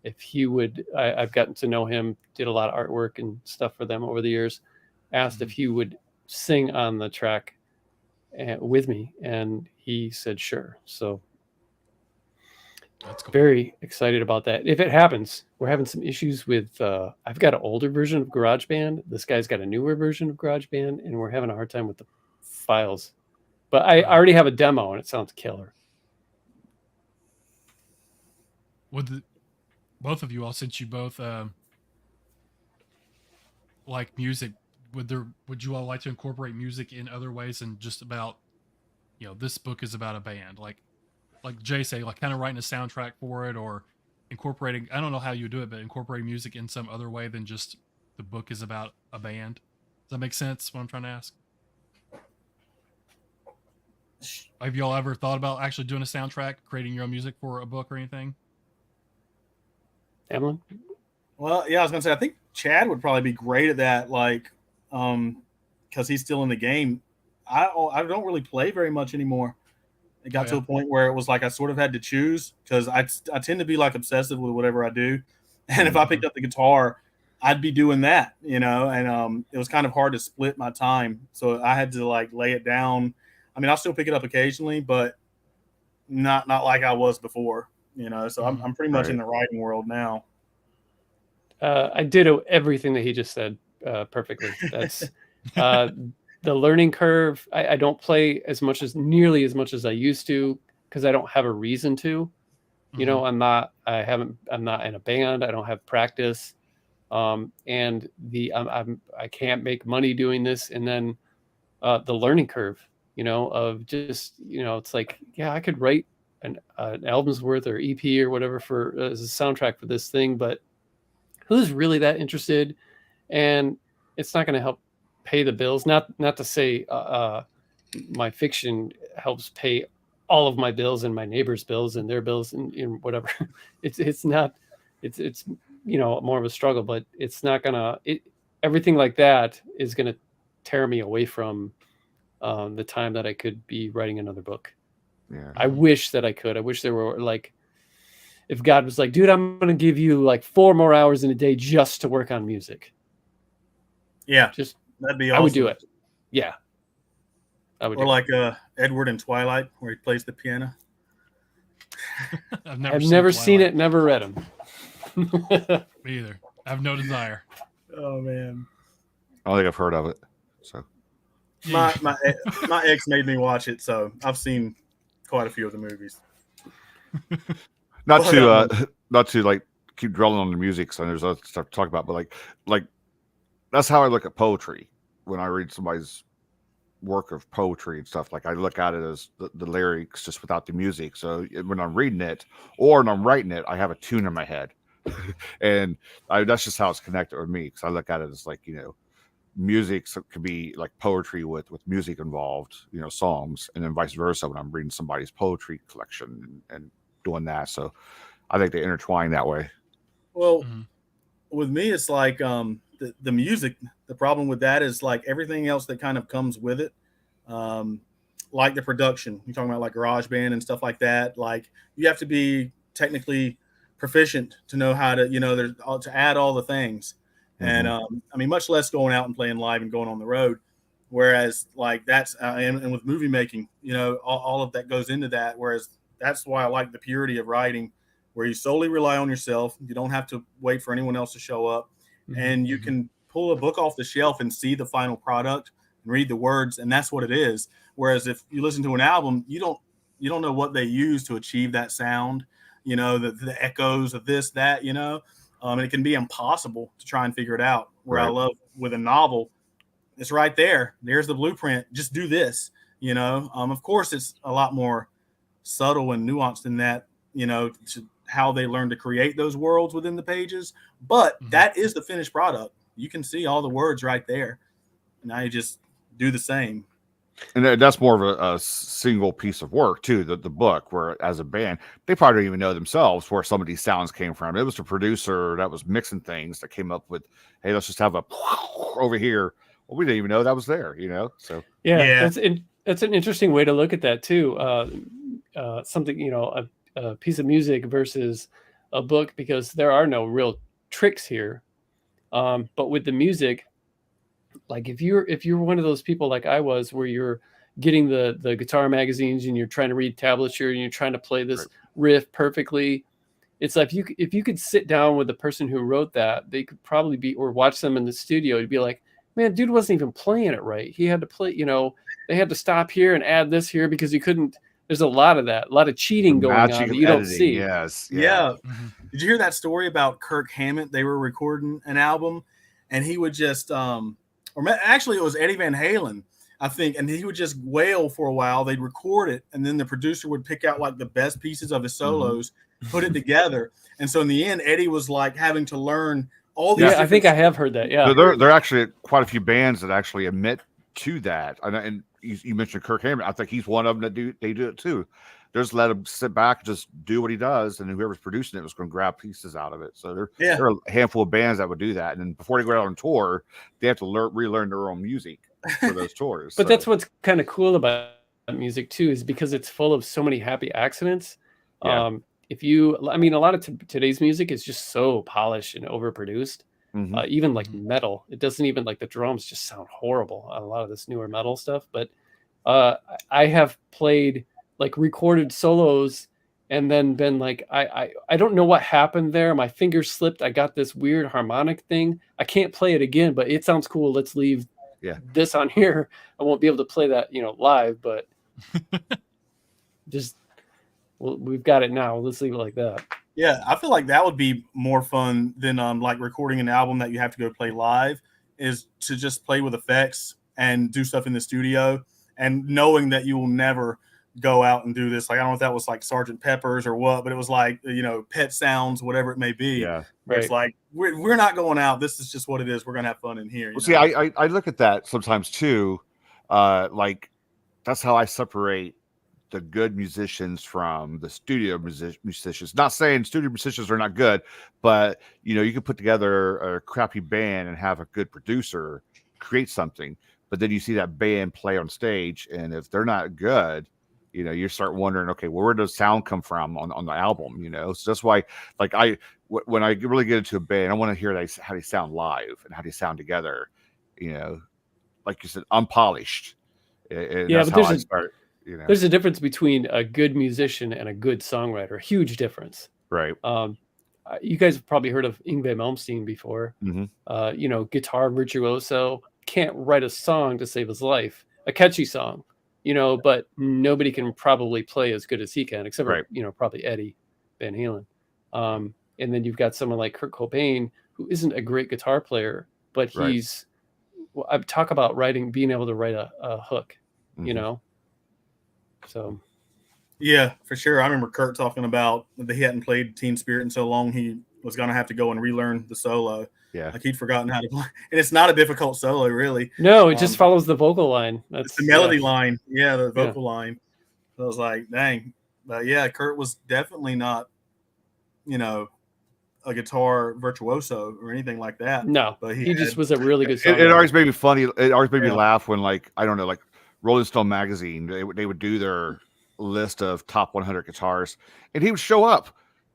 if he would, I've gotten to know him, did a lot of artwork and stuff for them over the years, asked if he would sing on the track with me, and he said sure. So That's cool. very excited about that. If it happens, we're having some issues with, I've got an older version of GarageBand. This guy's got a newer version of GarageBand, and we're having a hard time with the files. But I already have a demo, and it sounds killer. Would both of you all, since you both like music, would you all like to incorporate music in other ways than just about, this book is about a band, like Jay say, like kind of writing a soundtrack for it, or incorporating, I don't know how you do it, but incorporating music in some other way than just the book is about a band? Does that make sense, what I'm trying to ask? Have y'all ever thought about actually doing a soundtrack, creating your own music for a book or anything? Hamelin? Well, yeah, I was gonna say I think Chad would probably be great at that, like, because he's still in the game. I don't really play very much anymore. It got to a point where it was like I sort of had to choose, because I tend to be like obsessive with whatever I do, and if I picked up the guitar, I'd be doing that, and it was kind of hard to split my time, so I had to like lay it down. I mean, I'll still pick it up occasionally, but not like I was before, So I'm pretty much in the writing world now. I did everything that he just said perfectly. That's the learning curve. I don't play nearly as much as I used to, because I don't have a reason to. I'm not in a band. I don't have practice, and I can't make money doing this. And then the learning curve, of just, it's like, yeah, I could write an album's worth or EP or whatever as a soundtrack for this thing, but who's really that interested? And it's not going to help pay the bills. Not to say my fiction helps pay all of my bills and my neighbors' bills and their bills and whatever. It's not. It's more of a struggle, but it's not gonna. Everything like that is gonna tear me away from the time that I could be writing another book. Yeah. I wish that I could. I wish there were like, if God was like, dude, I'm going to give you like 4 more hours in a day just to work on music. Yeah. Just, that'd be awesome. I would do it. Yeah. I would. Or like Edward in Twilight, where he plays the piano. I've never seen it, never read them. Me either. I have no desire. Oh, man. I don't think I've heard of it. So my ex made me watch it, so I've seen quite a few of the movies. Not to like keep dwelling on the music, so there's other stuff to talk about, but like that's how I look at poetry when I read somebody's work of poetry and stuff. Like I look at it as the lyrics just without the music. So when I'm reading it or when I'm writing it, I have a tune in my head, and that's just how it's connected with me, because I look at it as like, music could be like poetry with music involved, songs, and then vice versa when I'm reading somebody's poetry collection and doing that. So I think they intertwine that way. Well, with me, it's like the music. The problem with that is like everything else that kind of comes with it, like the production. You're talking about like GarageBand and stuff like that. Like you have to be technically proficient to know how to, to add all the things. And I mean, much less going out and playing live and going on the road. Whereas like that's and with movie making, all of that goes into that. Whereas that's why I like the purity of writing, where you solely rely on yourself. You don't have to wait for anyone else to show up, and you can pull a book off the shelf and see the final product and read the words, and that's what it is. Whereas if you listen to an album, you don't know what they use to achieve that sound. The echoes of this, that, and it can be impossible to try and figure it out. Where I love with a novel, it's right there. There's the blueprint. Just do this, Of course, it's a lot more subtle and nuanced than that, to how they learn to create those worlds within the pages. But that is the finished product. You can see all the words right there. Now you just do the same. And that's more of a single piece of work too, the book, where as a band, they probably don't even know themselves where some of these sounds came from. It was the producer that was mixing things that came up with, hey, let's just have a over here. Well, we didn't even know that was there, So yeah. That's an interesting way to look at that too. Something, a piece of music versus a book because there are no real tricks here. But with the music, like if you're one of those people like I was, where you're getting the guitar magazines and you're trying to read tablature and you're trying to play this riff perfectly, it's like if you could sit down with the person who wrote that, they could probably be, or watch them in the studio, you'd be like, man, dude wasn't even playing it right. He had to play, they had to stop here and add this here because he couldn't. There's a lot of that, a lot of cheating going on that you don't see. Yes. Yeah. Did you hear that story about Kirk Hammett? They were recording an album, and he would just, actually it was Eddie Van Halen, I think, and he would just wail for a while. They'd record it, and then the producer would pick out like the best pieces of his solos, put it together, and so in the end, Eddie was like having to learn all these. Yeah, I think I have heard that. Yeah, there are actually quite a few bands that actually admit to that, and you mentioned Kirk Hammett. I think he's one of them that do it too. Just let him sit back, just do what he does, and whoever's producing it was going to grab pieces out of it. So there are a handful of bands that would do that, and then before they go out on tour, they have to relearn their own music for those tours. But that's what's kind of cool about music too, is because it's full of so many happy accidents. Yeah. A lot of today's music is just so polished and overproduced. Even like metal, it doesn't even, like, the drums just sound horrible on a lot of this newer metal stuff. But I have played, like, recorded solos and then been like, I don't know what happened there. My fingers slipped. I got this weird harmonic thing. I can't play it again, but it sounds cool. Let's leave this on here. I won't be able to play that, live, but just, we've got it now. Let's leave it like that. Yeah, I feel like that would be more fun than like recording an album that you have to go play live, is to just play with effects and do stuff in the studio, and knowing that you will never go out and do this. Like, I don't know if that was like Sgt. Pepper's or what, but it was like, Pet Sounds, whatever it may be. Yeah, right. It's like, we're not going out. This is just what it is. We're going to have fun in here. Well, see, I look at that sometimes too. Like, that's how I separate the good musicians from the studio musicians. Not saying studio musicians are not good, but you can put together a crappy band and have a good producer create something, but then you see that band play on stage, and if they're not good, you start wondering, okay, well, where does sound come from on the album? So that's why, like, when I really get into a band, I want to hear how they sound live and how they sound together. Like you said, unpolished. And yeah, that's but how I start. There's a difference between a good musician and a good songwriter. A huge difference. Right. You guys have probably heard of Yngwie Malmsteen before. Guitar virtuoso, can't write a song to save his life. A catchy song, but nobody can probably play as good as he can, except for, probably Eddie Van Halen. And then you've got someone like Kurt Cobain, who isn't a great guitar player, but he's, I talk about being able to write a hook, So, yeah, for sure. I remember Kurt talking about that he hadn't played Teen Spirit in so long he was going to have to go and relearn the solo. Yeah, like he'd forgotten how to play, and it's not a difficult solo, really. No, it just follows the vocal line. That's the melody line. Yeah, the vocal line. So I was like, dang. But yeah, Kurt was definitely not, a guitar virtuoso or anything like that. No, but he just was a really good songwriter. It always made me funny. It always made me laugh when, like, I don't know, like Rolling Stone magazine, they would do their list of top 100 guitars, and he would show up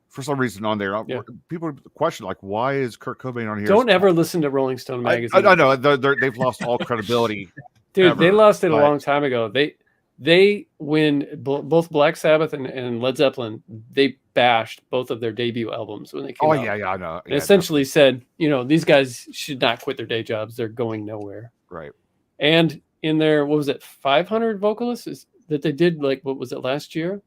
for some reason on there. People would question, like, why is Kurt Cobain on here? Don't ever listen to Rolling Stone magazine. I know they've lost all credibility. Dude, they lost it a long time ago. They when both Black Sabbath and Led Zeppelin, they bashed both of their debut albums when they came out. Yeah, I know. And essentially said, these guys should not quit their day jobs. They're going nowhere. Right. And in their, 500 vocalists that they did, like, what was it, last year?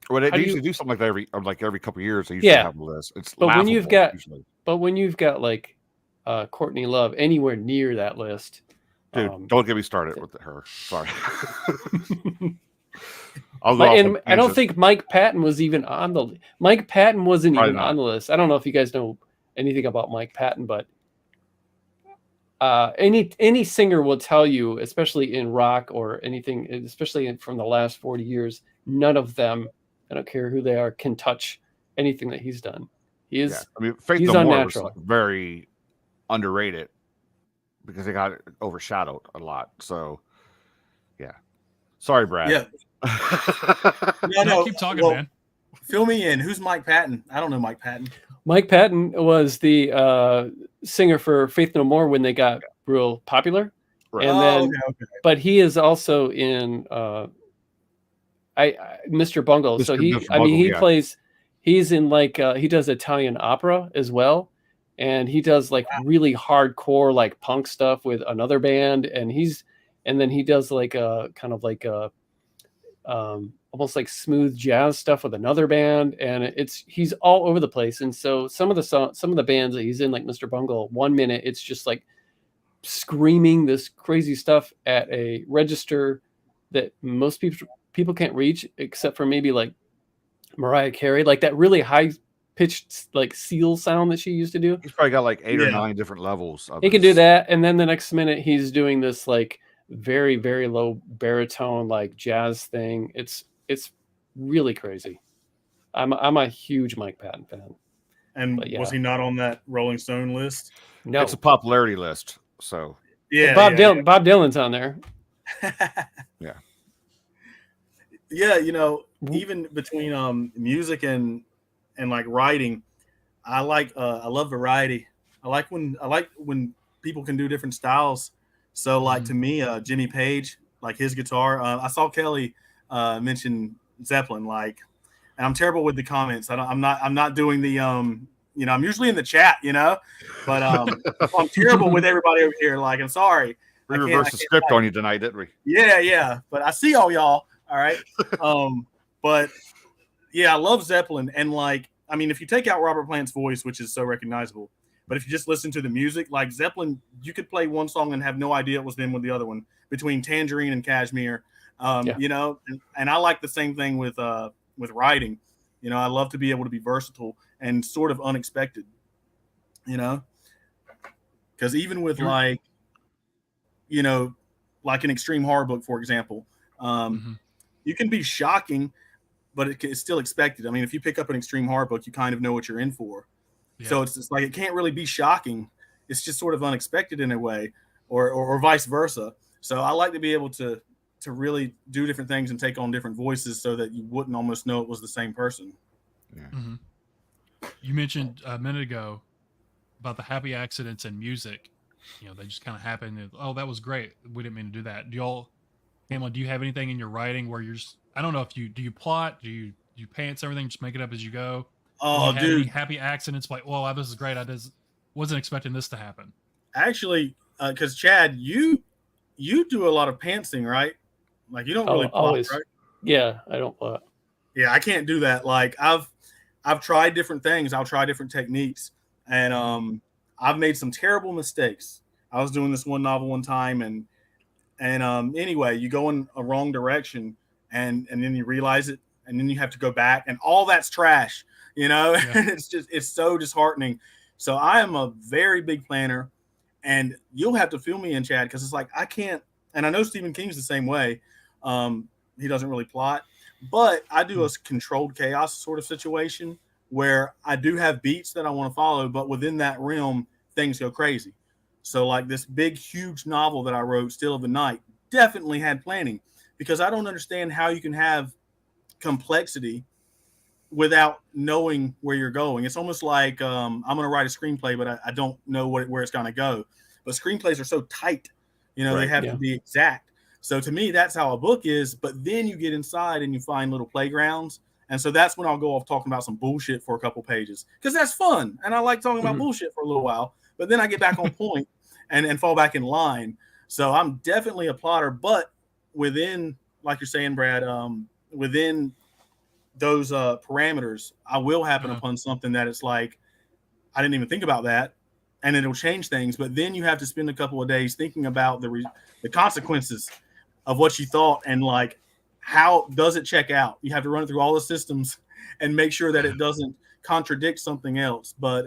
Well, they usually do something like every couple of years. They usually have a list. It's when you've got like Courtney Love anywhere near that list, dude, don't get me started with her. Sorry. I don't think Mike Patton was even on the list. Mike Patton wasn't even on the list. I don't know if you guys know anything about Mike Patton, but any singer will tell you, especially in rock or anything, especially from the last 40 years, none of them, I don't care who they are, can touch anything that he's done. Faith No More was very underrated because they got overshadowed a lot. So, yeah. Sorry, Brad. Yeah. No, keep talking, man. Fill me in. Who's Mike Patton? I don't know Mike Patton. Mike Patton was the singer for Faith No More when they got real popular. Right. And then, okay. but he is also in Mr. Bungle. So he, Mr. I mean, Bungle, he yeah. plays. He's in like he does Italian opera as well, and he does like really hardcore like punk stuff with another band, and then he does like a kind of like a almost like smooth jazz stuff with another band, and he's all over the place. And so some of the bands that he's in, like Mr. Bungle, 1 minute it's just like screaming this crazy stuff at a register that most people can't reach, except for maybe like Mariah Carey, like that really high pitched like seal sound that she used to do. He's probably got like 8 or 9 different levels. He can do that, and then the next minute he's doing this like very, very low baritone like jazz thing. It's really crazy. I'm a huge Mike Patton fan. And was he not on that Rolling Stone list? No, it's a popularity list. So yeah, Bob Dylan's on there. Yeah. Yeah, you know, even between music and like writing, I love variety. I like when people can do different styles. So like to me, Jimmy Page, like his guitar. I saw Kelly mention Zeppelin, like, and I'm terrible with the comments. I'm not doing the you know, I'm usually in the chat, you know, but I'm terrible with everybody over here. Like, I'm sorry. We reversed the script on you tonight, didn't we? Yeah. But I see all y'all. All right. But yeah, I love Zeppelin. And like, I mean, if you take out Robert Plant's voice, which is so recognizable, but if you just listen to the music, like Zeppelin, you could play one song and have no idea it was them with the other one, between Tangerine and Kashmir. You know, and I like the same thing with writing. You know, I love to be able to be versatile and sort of unexpected, you know, because even with like, you know, like an extreme horror book, for example, you can be shocking, but it's still expected. I mean, if you pick up an extreme horror book, you kind of know what you're in for. Yeah. So it's like, it can't really be shocking. It's just sort of unexpected in a way, or vice versa. So I like to be able to really do different things and take on different voices so that you wouldn't almost know it was the same person. Yeah. Mm-hmm. You mentioned a minute ago about the happy accidents in music. You know, they just kind of happen. Oh, that was great. We didn't mean to do that. Hamelin, do you have anything in your writing where you're just, I don't know if do you plot? Do you pants everything? Just make it up as you go? Oh, dude. Any happy accidents like, well, this is great. I just wasn't expecting this to happen. Actually, because Chad, you do a lot of pantsing, right? Like, you don't really plot, always. Right? Yeah, I don't plot. Yeah, I can't do that. Like, I've tried different things. I'll try different techniques, and I've made some terrible mistakes. I was doing this one novel one time, and anyway, you go in a wrong direction, and then you realize it, and then you have to go back, and all that's trash, you know. Yeah. it's so disheartening. So I am a very big planner, and you'll have to fill me in, Chad, because it's like I can't. And I know Stephen King's the same way. He doesn't really plot, but I do a controlled chaos sort of situation where I do have beats that I want to follow, but within that realm, things go crazy. So like this big, huge novel that I wrote, Still of the Night, definitely had planning, because I don't understand how you can have complexity without knowing where you're going. It's almost like I'm going to write a screenplay, but I don't know where it's going to go. But screenplays are so tight, you know, they have to be exact. So to me, that's how a book is. But then you get inside and you find little playgrounds. And so that's when I'll go off talking about some bullshit for a couple pages, because that's fun. And I like talking about bullshit for a little while. But then I get back on point and fall back in line. So I'm definitely a plotter. But within, like you're saying, Brad, within those parameters, I will happen upon something that it's like, I didn't even think about that. And it'll change things. But then you have to spend a couple of days thinking about the consequences of what you thought, and like, how does it check out? You have to run it through all the systems and make sure that it doesn't contradict something else. But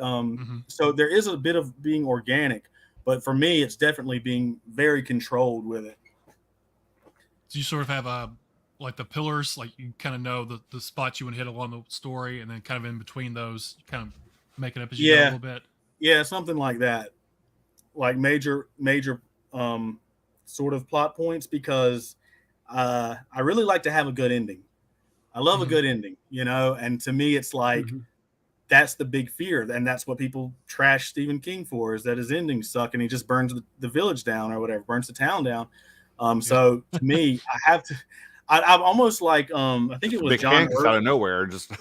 so there is a bit of being organic, but for me, it's definitely being very controlled with it. So you sort of have like the pillars, like you kind of know the spots you want to hit along the story, and then kind of in between those, you kind of make it up as you go a little bit. Yeah, something like that. Like major sort of plot points, because I really like to have a good ending. I love a Mhm. good ending, you know. And to me, it's like that's the big fear, and that's what people trash Stephen King for, is that his endings suck and he just burns the village down or whatever, burns the town down. So to me, I have to. I'm almost like I think it was Big John pancakes out of nowhere. Just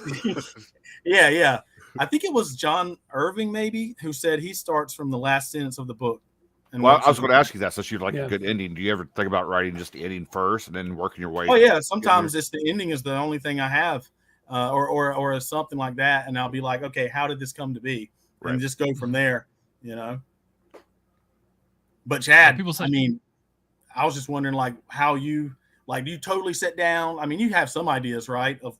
yeah. I think it was John Irving maybe who said he starts from the last sentence of the book. And well, works I was his going to way. ask you that. Since you'd like a good ending, do you ever think about writing just the ending first and then working your way? Oh yeah, sometimes it's the ending is the only thing I have, or something like that, and I'll be like, okay, how did this come to be, and just go from there, you know. But Chad, people say, I mean, I was just wondering, like, how you do you totally sit down? I mean, you have some ideas, right, of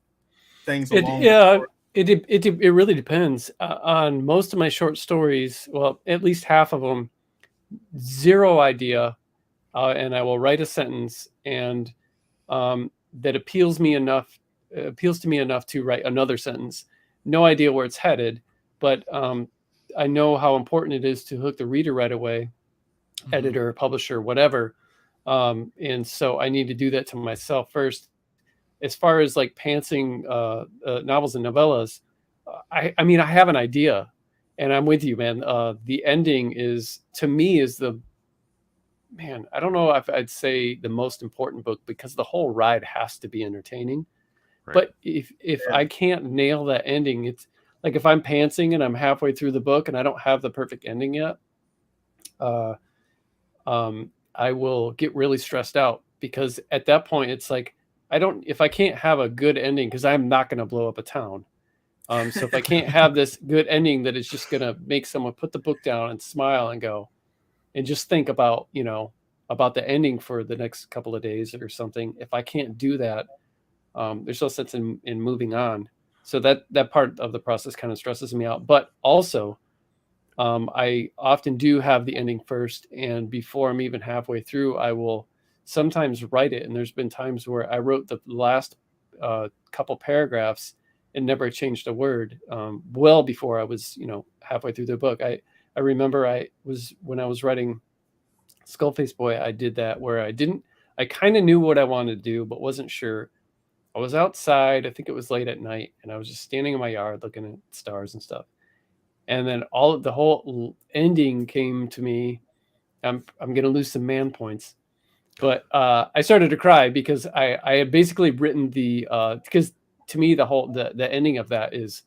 things along. It really depends. On most of my short stories, well, at least half of them, zero idea, and I will write a sentence, and that appeals to me enough to write another sentence. No idea where it's headed, but I know how important it is to hook the reader right away, editor, publisher, whatever. And so I need to do that to myself first. As far as like pantsing novels and novellas, I mean, I have an idea, and I'm with you, man. The ending is, to me, is the, man, I don't know if I'd say the most important book, because the whole ride has to be entertaining. Right. But if I can't nail that ending, it's like if I'm pantsing and I'm halfway through the book and I don't have the perfect ending yet, I will get really stressed out, because at that point it's like, if I can't have a good ending, because I'm not going to blow up a town. So if I can't have this good ending that is just going to make someone put the book down and smile and go, and just think about, about the ending for the next couple of days or something. If I can't do that, there's no sense in moving on. So that part of the process kind of stresses me out. But also, I often do have the ending first, and before I'm even halfway through, I will sometimes write it. And there's been times where I wrote the last couple paragraphs and never changed a word, well before I was, halfway through the book. I remember when I was writing Skullface Boy, I did that where I kind of knew what I wanted to do, but wasn't sure. I was outside, I think it was late at night, and I was just standing in my yard looking at stars and stuff. And then the whole ending came to me. I'm going to lose some man points, but I started to cry, because I had basically written because to me, the ending of that is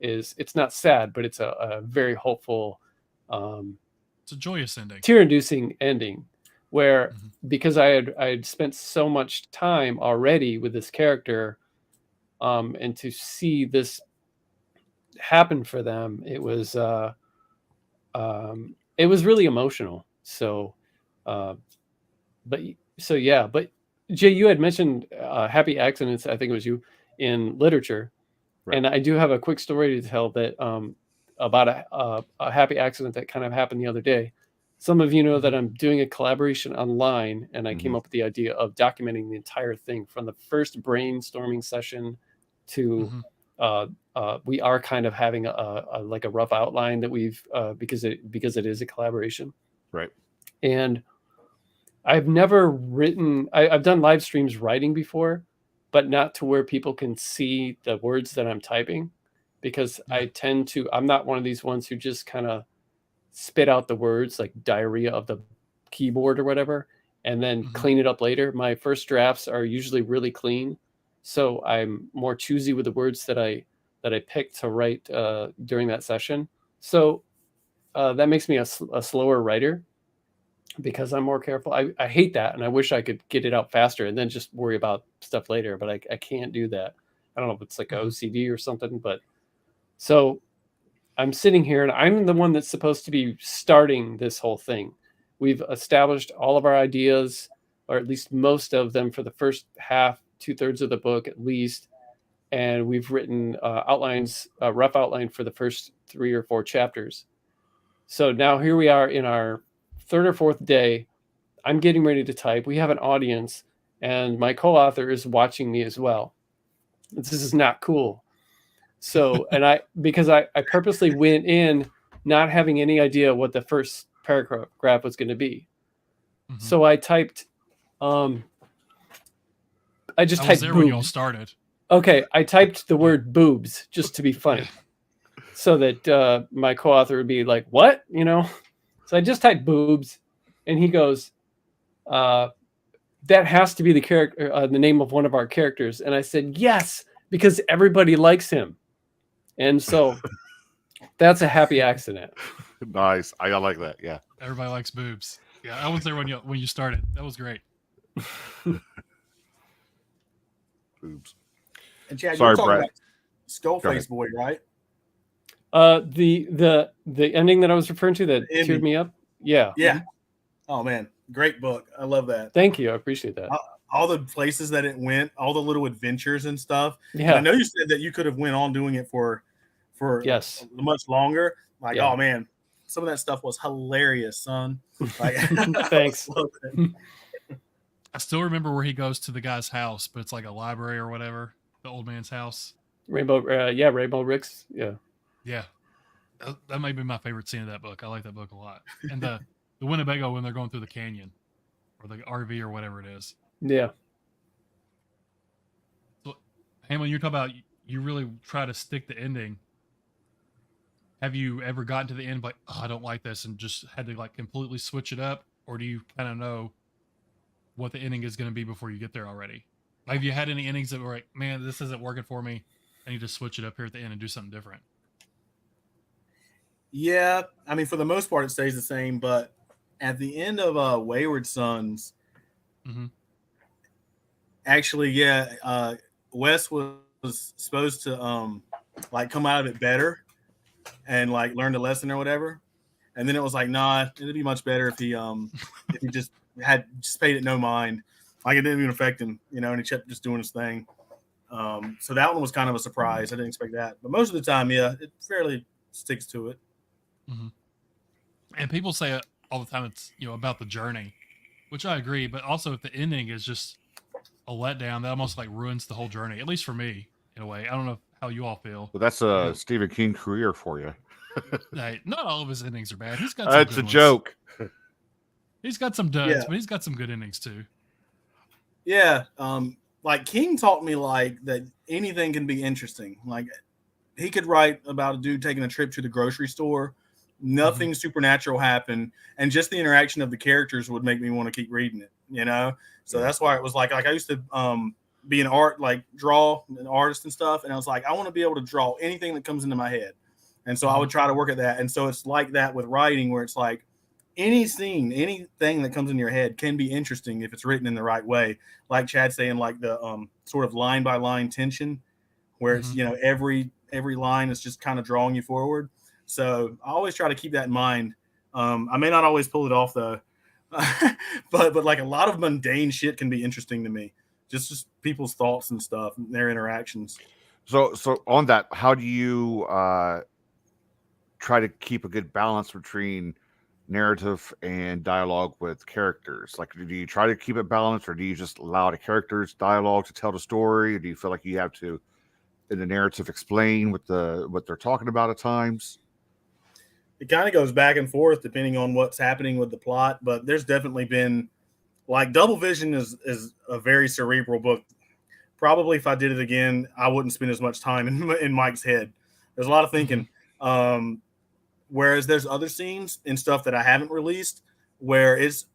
it's not sad, but it's a very hopeful, it's a joyous ending, tear-inducing ending, where because I had spent so much time already with this character, and to see this happen for them, it was really emotional. So, but Jay, you had mentioned happy accidents. I think it was you, in literature, right. And I do have a quick story to tell that about a happy accident that kind of happened the other day. Some of you know that I'm doing a collaboration online, and I came up with the idea of documenting the entire thing from the first brainstorming session to we are kind of having a rough outline that we've because it is a collaboration, right? And I've never written. I've done live streams writing before, but not to where people can see the words that I'm typing, because I'm not one of these ones who just kind of spit out the words like diarrhea of the keyboard or whatever, and then clean it up later. My first drafts are usually really clean, so I'm more choosy with the words that I pick to write during that session. So that makes me a slower writer, because I'm more careful. I hate that, and I wish I could get it out faster and then just worry about stuff later, but I can't do that. I don't know if it's like OCD or something, but so I'm sitting here, and I'm the one that's supposed to be starting this whole thing. We've established all of our ideas, or at least most of them, for the first half, 2/3 of the book at least. And we've written outlines, a rough outline for the first 3 or 4 chapters. So now here we are in our 3rd or 4th day. I'm getting ready to type. We have an audience, and my co-author is watching me as well. This is not cool. So, and because I purposely went in not having any idea what the first paragraph was going to be. So I typed, I just typed there boobs. when y'all started. Okay, I typed the word boobs just to be funny, so that my co-author would be like, "What?" You know. So I just typed boobs, and he goes, "That has to be the character, the name of one of our characters." And I said, "Yes, because everybody likes him," and so that's a happy accident. Nice. I like that. Yeah. Everybody likes boobs. Yeah, I was there when you started. That was great. Boobs. And Chad, Sorry, you're talking Brett. about Skullface Boy, right? The ending that I was referring to that teared me up. Yeah. Yeah. Oh man, great book. I love that. Thank you. I appreciate that. All the places that it went, all the little adventures and stuff. Yeah. And I know you said that you could have went on doing it for yes, much longer. Like, yeah. oh man, some of that stuff was hilarious, son. Like, thanks. I still remember where he goes to the guy's house, but it's like a library or whatever. The old man's house. Rainbow Rick's. Yeah. Yeah. That might be my favorite scene of that book. I like that book a lot. And the Winnebago when they're going through the canyon or the RV or whatever it is. Yeah. So, Hamelin, you're talking about you really try to stick the ending. Have you ever gotten to the end like, oh, I don't like this, and just had to like completely switch it up? Or do you kind of know what the ending is going to be before you get there already? Like, have you had any endings that were like, man, this isn't working for me, I need to switch it up here at the end and do something different? Yeah, I mean, for the most part, it stays the same. But at the end of Wayward Suns, actually, yeah, Wes was supposed to like come out of it better and like learn the lesson or whatever. And then it was like, nah, it'd be much better if he just paid it no mind. Like, it didn't even affect him, you know, and he kept just doing his thing. So that one was kind of a surprise. I didn't expect that. But most of the time, yeah, it fairly sticks to it. And people say all the time it's, you know, about the journey, which I agree. But also, if the ending is just a letdown, that almost like ruins the whole journey. At least for me, in a way. I don't know how you all feel. Well, that's a Stephen King career for you. Hey, not all of his endings are bad. He's got some That's good a ones. joke. He's got some duds, Yeah. but he's got some good endings too. Yeah, like King taught me like that anything can be interesting. Like, he could write about a dude taking a trip to the grocery store. Nothing supernatural happened, and just the interaction of the characters would make me want to keep reading it. You know, so that's why it was like I used to be draw an artist and stuff, and I was like, I want to be able to draw anything that comes into my head, and so I would try to work at that. And so it's like that with writing, where it's like any scene, anything that comes in your head can be interesting if it's written in the right way. Like Chad saying, like the sort of line by line tension, where it's, you know, every line is just kind of drawing you forward. So I always try to keep that in mind. I may not always pull it off though, but like a lot of mundane shit can be interesting to me. Just people's thoughts and stuff, and their interactions. So on that, how do you try to keep a good balance between narrative and dialogue with characters? Like, do you try to keep it balanced, or do you just allow the characters' dialogue to tell the story? Or do you feel like you have to, in the narrative, explain what they're talking about at times? It kind of goes back and forth depending on what's happening with the plot, but there's definitely been, like, Double Vision is a very cerebral book. Probably if I did it again, I wouldn't spend as much time in Mike's head. There's a lot of thinking. Whereas there's other scenes and stuff that I haven't released where it's,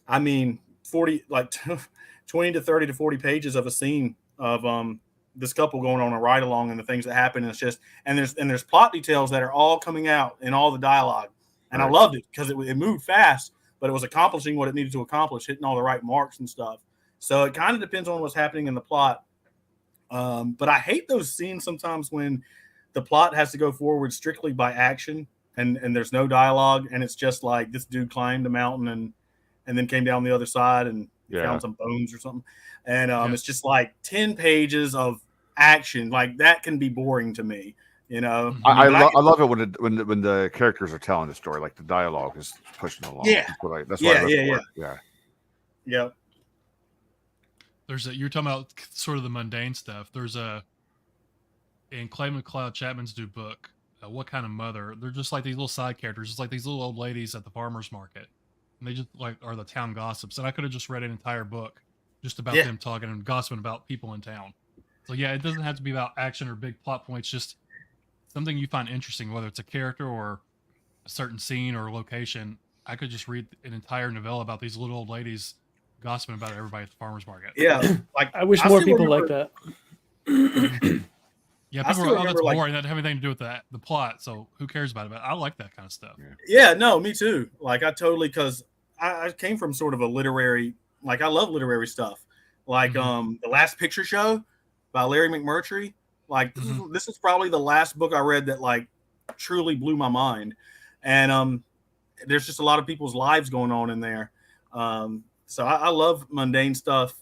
I mean, 20 to 30 to 40 pages of a scene of this couple going on a ride along and the things that happen. And it's just, and there's plot details that are all coming out in all the dialogue. And I loved it because it moved fast, but it was accomplishing what it needed to accomplish, hitting all the right marks and stuff. So it kind of depends on what's happening in the plot. But I hate those scenes sometimes when the plot has to go forward strictly by action and there's no dialogue. And it's just like this dude climbed a mountain and then came down the other side and found some bones or something. And it's just like 10 pages of action. Like, that can be boring to me, you know. I love it when the characters are telling the story, like the dialogue is pushing along. Yeah. That's why I look for it. Yeah. You're talking about sort of the mundane stuff. There's in Clay McLeod Chapman's new book, What Kind of Mother? They're just like these little side characters, just like these little old ladies at the farmer's market. And they just like are the town gossips. And I could have just read an entire book just about them talking and gossiping about people in town. So yeah, it doesn't have to be about action or big plot points, just something you find interesting, whether it's a character or a certain scene or location. I could just read an entire novella about these little old ladies gossiping about everybody at the farmer's market. Yeah, like I wish more still people like remember- that. Yeah, I people still are, oh, that's remember, like- boring. That doesn't have anything to do with the plot, so who cares about it? But I like that kind of stuff. Yeah, no, me too. Like I totally, because I came from sort of a literary, like I love literary stuff. Like The Last Picture Show by Larry McMurtry. Like this is probably the last book I read that like truly blew my mind. And there's just a lot of people's lives going on in there. So I love mundane stuff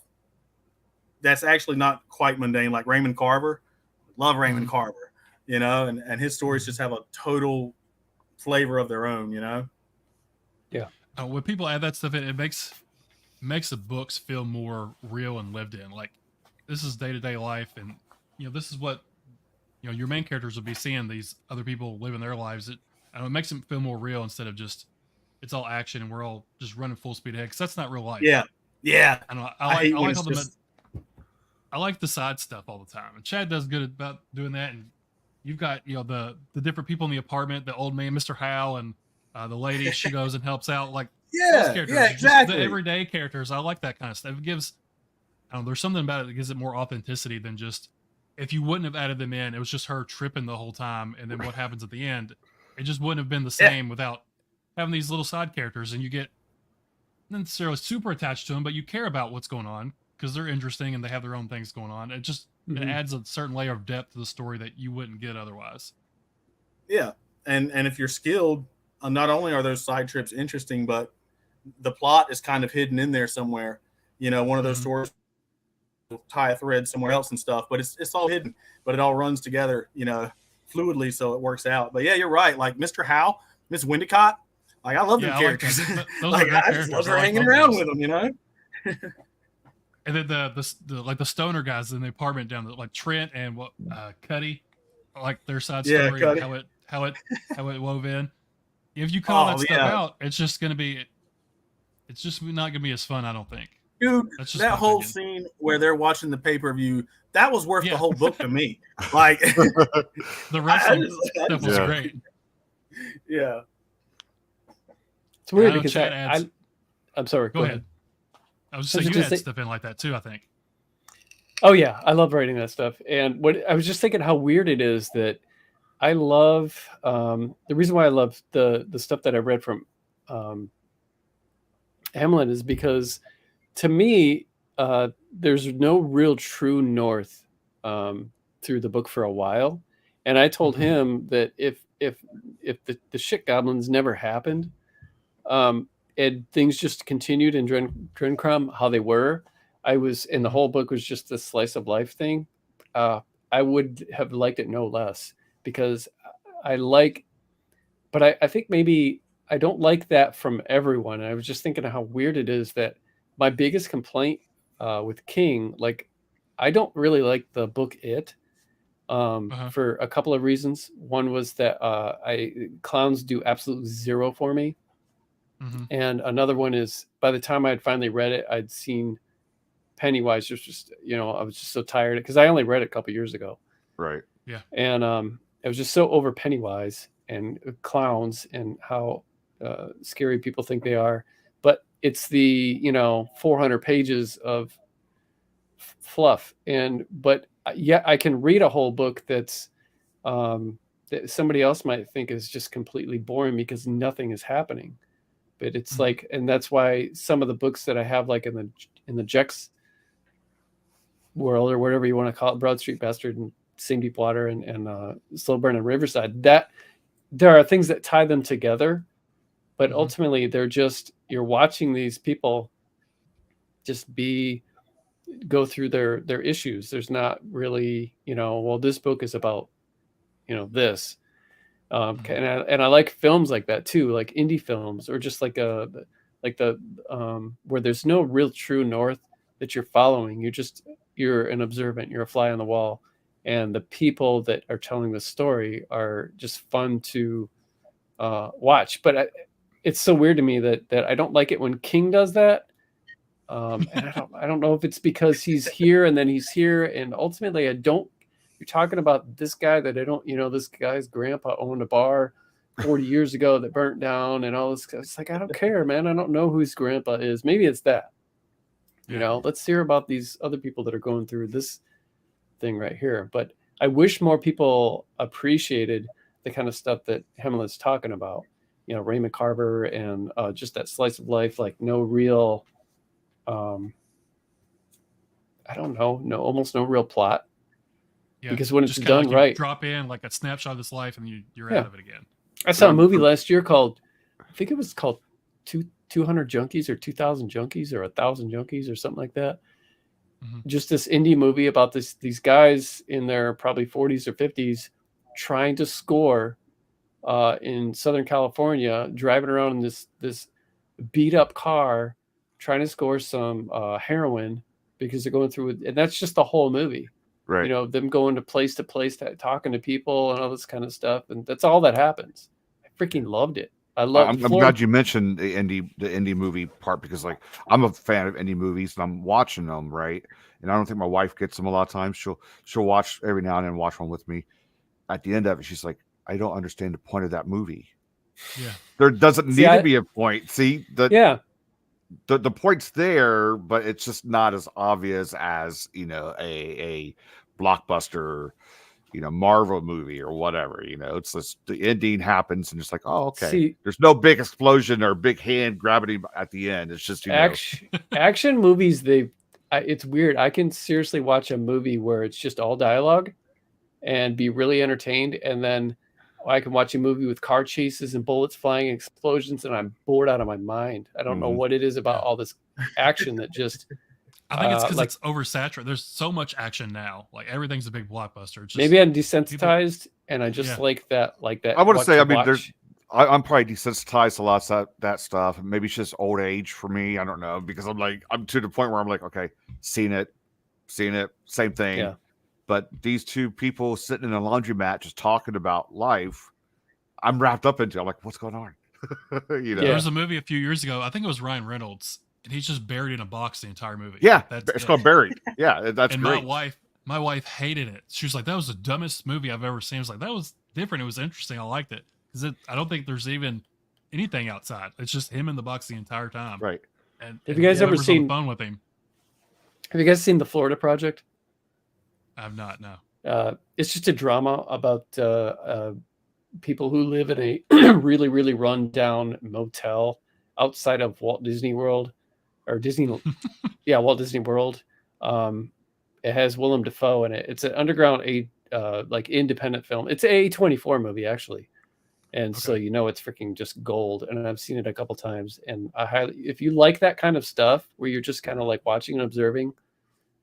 that's actually not quite mundane, like Raymond Carver. Love Raymond Carver, you know, and his stories just have a total flavor of their own, you know. Yeah. When people add that stuff in, it makes the books feel more real and lived in. Like this is day-to-day life, and you know, this is what, you know, your main characters will be seeing these other people living their lives. It makes them feel more real instead of just it's all action and we're all just running full speed ahead, because that's not real life. Yeah. I don't know. I like all just... I like the side stuff all the time, and Chad does good about doing that. And you've got, you know, the different people in the apartment, the old man, Mr. Howell, and the lady, she goes and helps out. Like those characters, yeah, exactly. The everyday characters. I like that kind of stuff. It gives, I don't know, there's something about it that gives it more authenticity than just if you wouldn't have added them in, it was just her tripping the whole time, and then what happens at the end, it just wouldn't have been the same without having these little side characters, and you get not necessarily super attached to them, but you care about what's going on because they're interesting and they have their own things going on. It just it adds a certain layer of depth to the story that you wouldn't get otherwise. Yeah, and if you're skilled, not only are those side trips interesting, but the plot is kind of hidden in there somewhere. You know, one of those stories will tie a thread somewhere else and stuff, but it's all hidden, but it all runs together, you know, fluidly, so it works out. But yeah, you're right. Like Mr. Howe, Miss Wendicott, like I love them characters. Like I just love her hanging around with them, you know. And then the like the stoner guys in the apartment down there, like Trent and Cuddy, like their side story and how it wove in. If you cut all that stuff out, it's just not gonna be as fun, I don't think. Dude, that whole scene where they're watching the pay-per-view, that was worth the whole book to me. Like the wrestling stuff was great. Yeah. It's weird because I'm sorry. Go ahead. I was just saying you had stuff in like that too, I think. Oh yeah, I love writing that stuff. And what I was just thinking how weird it is that I love the reason why I love the stuff that I read from Hamelin is because to me there's no real true north through the book for a while. And I told him that if the shit goblins never happened, and things just continued in DRENCRoM how they were, and the whole book was just this slice of life thing, I would have liked it no less, because but I think maybe I don't like that from everyone. I was just thinking of how weird it is that my biggest complaint with King, like I don't really like the book It for a couple of reasons. One was that clowns do absolute zero for me. And another one is by the time I'd finally read it, I'd seen Pennywise just, you know, I was just so tired because I only read it a couple years ago. Right. Yeah. And it was just so over Pennywise and clowns and how scary people think they are. But it's the, you know, 400 pages of fluff. But yeah, I can read a whole book that's that somebody else might think is just completely boring because nothing is happening. But it's like, and that's why some of the books that I have, like in the Jex world or whatever you want to call it, Broad Street Bastard and Sing Deep Water and Slow Burn and Riverside, that there are things that tie them together, but ultimately they're just, you're watching these people just go through their issues. There's not really, you know, well, this book is about, you know, this. And I like films like that too, like indie films, or just like where there's no real true north that you're following. You're an observant, you're a fly on the wall, and the people that are telling the story are just fun to watch. But it's so weird to me that I don't like it when King does that, And I don't know if it's because he's here and then he's here, and ultimately I don't. You're talking about this guy that I don't, this guy's grandpa owned a bar 40 years ago that burnt down and all this. It's like, I don't care, man. I don't know who his grandpa is. Maybe it's that. Let's hear about these other people that are going through this thing right here. But I wish more people appreciated the kind of stuff that Hamelin's talking about. Raymond Carver and just that slice of life, like no real, I don't know, almost no real plot. Yeah, because when it's done right, drop in like a snapshot of this life, and you're out of it again. I saw a movie last year called, I think it was called 200 Junkies or 2,000 Junkies or 1,000 Junkies or something like that. Mm-hmm. Just this indie movie about these guys in their probably 40s or 50s trying to score in Southern California, driving around in this beat up car, trying to score some heroin because they're going through, and that's just the whole movie. Right. Them going to place, talking to people and all this kind of stuff. And that's all that happens. I freaking loved it. I'm glad you mentioned the indie movie part, because like I'm a fan of indie movies and I'm watching them, right? And I don't think my wife gets them a lot of times. She'll watch every now and then, watch one with me. At the end of it, she's like, I don't understand the point of that movie. Yeah. There doesn't need to be a point. See, the point's there, but it's just not as obvious as, a blockbuster, Marvel movie or whatever. It's just the ending happens and just like, oh, okay. See, there's no big explosion or big hand grabbing him at the end. It's just action movies. It's weird. I can seriously watch a movie where it's just all dialogue and be really entertained, and then I can watch a movie with car chases and bullets flying and explosions, and I'm bored out of my mind. I don't know what it is about all this action that just. I think it's because it's oversaturated. There's so much action now. Like everything's a big blockbuster. Just, maybe I'm desensitized, and I just like that. I want to say, I'm probably desensitized to lots of that stuff. Maybe it's just old age for me. I don't know, because I'm to the point where I'm like, okay, seen it, same thing. Yeah. But these two people sitting in a laundromat just talking about life, I'm wrapped up into. I'm like, what's going on? There was a movie a few years ago. I think it was Ryan Reynolds. And he's just buried in a box the entire movie. Yeah, it's called Buried. Yeah, that's and great. My wife hated it. She was like, "That was the dumbest movie I've ever seen." I was like, "That was different. It was interesting. I liked it because I don't think there's even anything outside. It's just him in the box the entire time." Right. And have you guys ever seen fun with him? Have you guys seen The Florida Project? I've not. No. It's just a drama about people who live in a really, really run down motel outside of Walt Disney World. Or Walt Disney World. It has Willem Dafoe in it. It's an underground, independent film. It's a A24 movie actually, and so it's freaking just gold. And I've seen it a couple times, and if you like that kind of stuff where you're just kind of like watching and observing,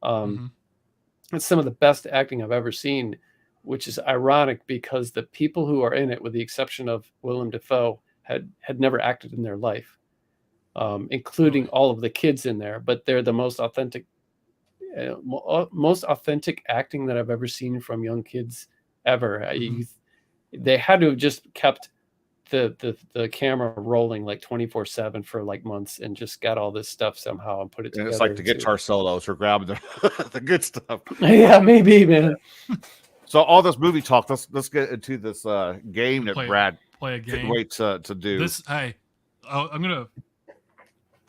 it's some of the best acting I've ever seen, which is ironic because the people who are in it, with the exception of Willem Dafoe, had never acted in their life. Including all of the kids in there, but they're the most authentic acting that I've ever seen from young kids ever. They had to have just kept the camera rolling like 24/7 for like months and just got all this stuff somehow and put it together. It's like the guitar solos or grabbing the good stuff. Yeah, maybe, man. So all this movie talk, let's get into this game that Brad play a game. Wait to do this. Hey, I'm gonna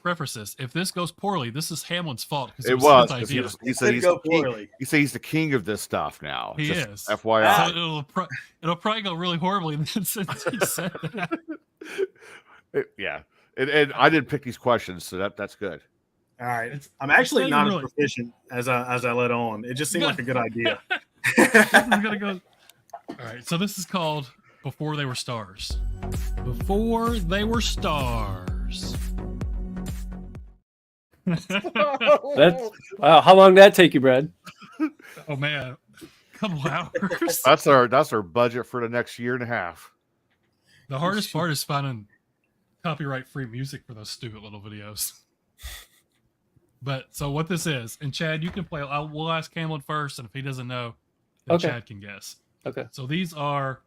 preface this. If this goes poorly, this is Hamlin's fault. It was. He said he's the king of this stuff now. He is. FYI. So it'll probably go really horribly since he said that. Yeah. And I didn't pick these questions, so that's good. All right. I'm actually not as proficient as I let on. It just seemed like a good idea. I'm gonna go. All right. So this is called Before They Were Stars. Before They Were Stars. That's wow. How long did that take you, Brad? Oh man, a couple hours. That's our budget for the next year and a half. The hardest part is finding copyright-free music for those stupid little videos. But so what this is, and Chad, you can play. We'll ask Hamelin first, and if he doesn't know, then Chad can guess. Okay. So these are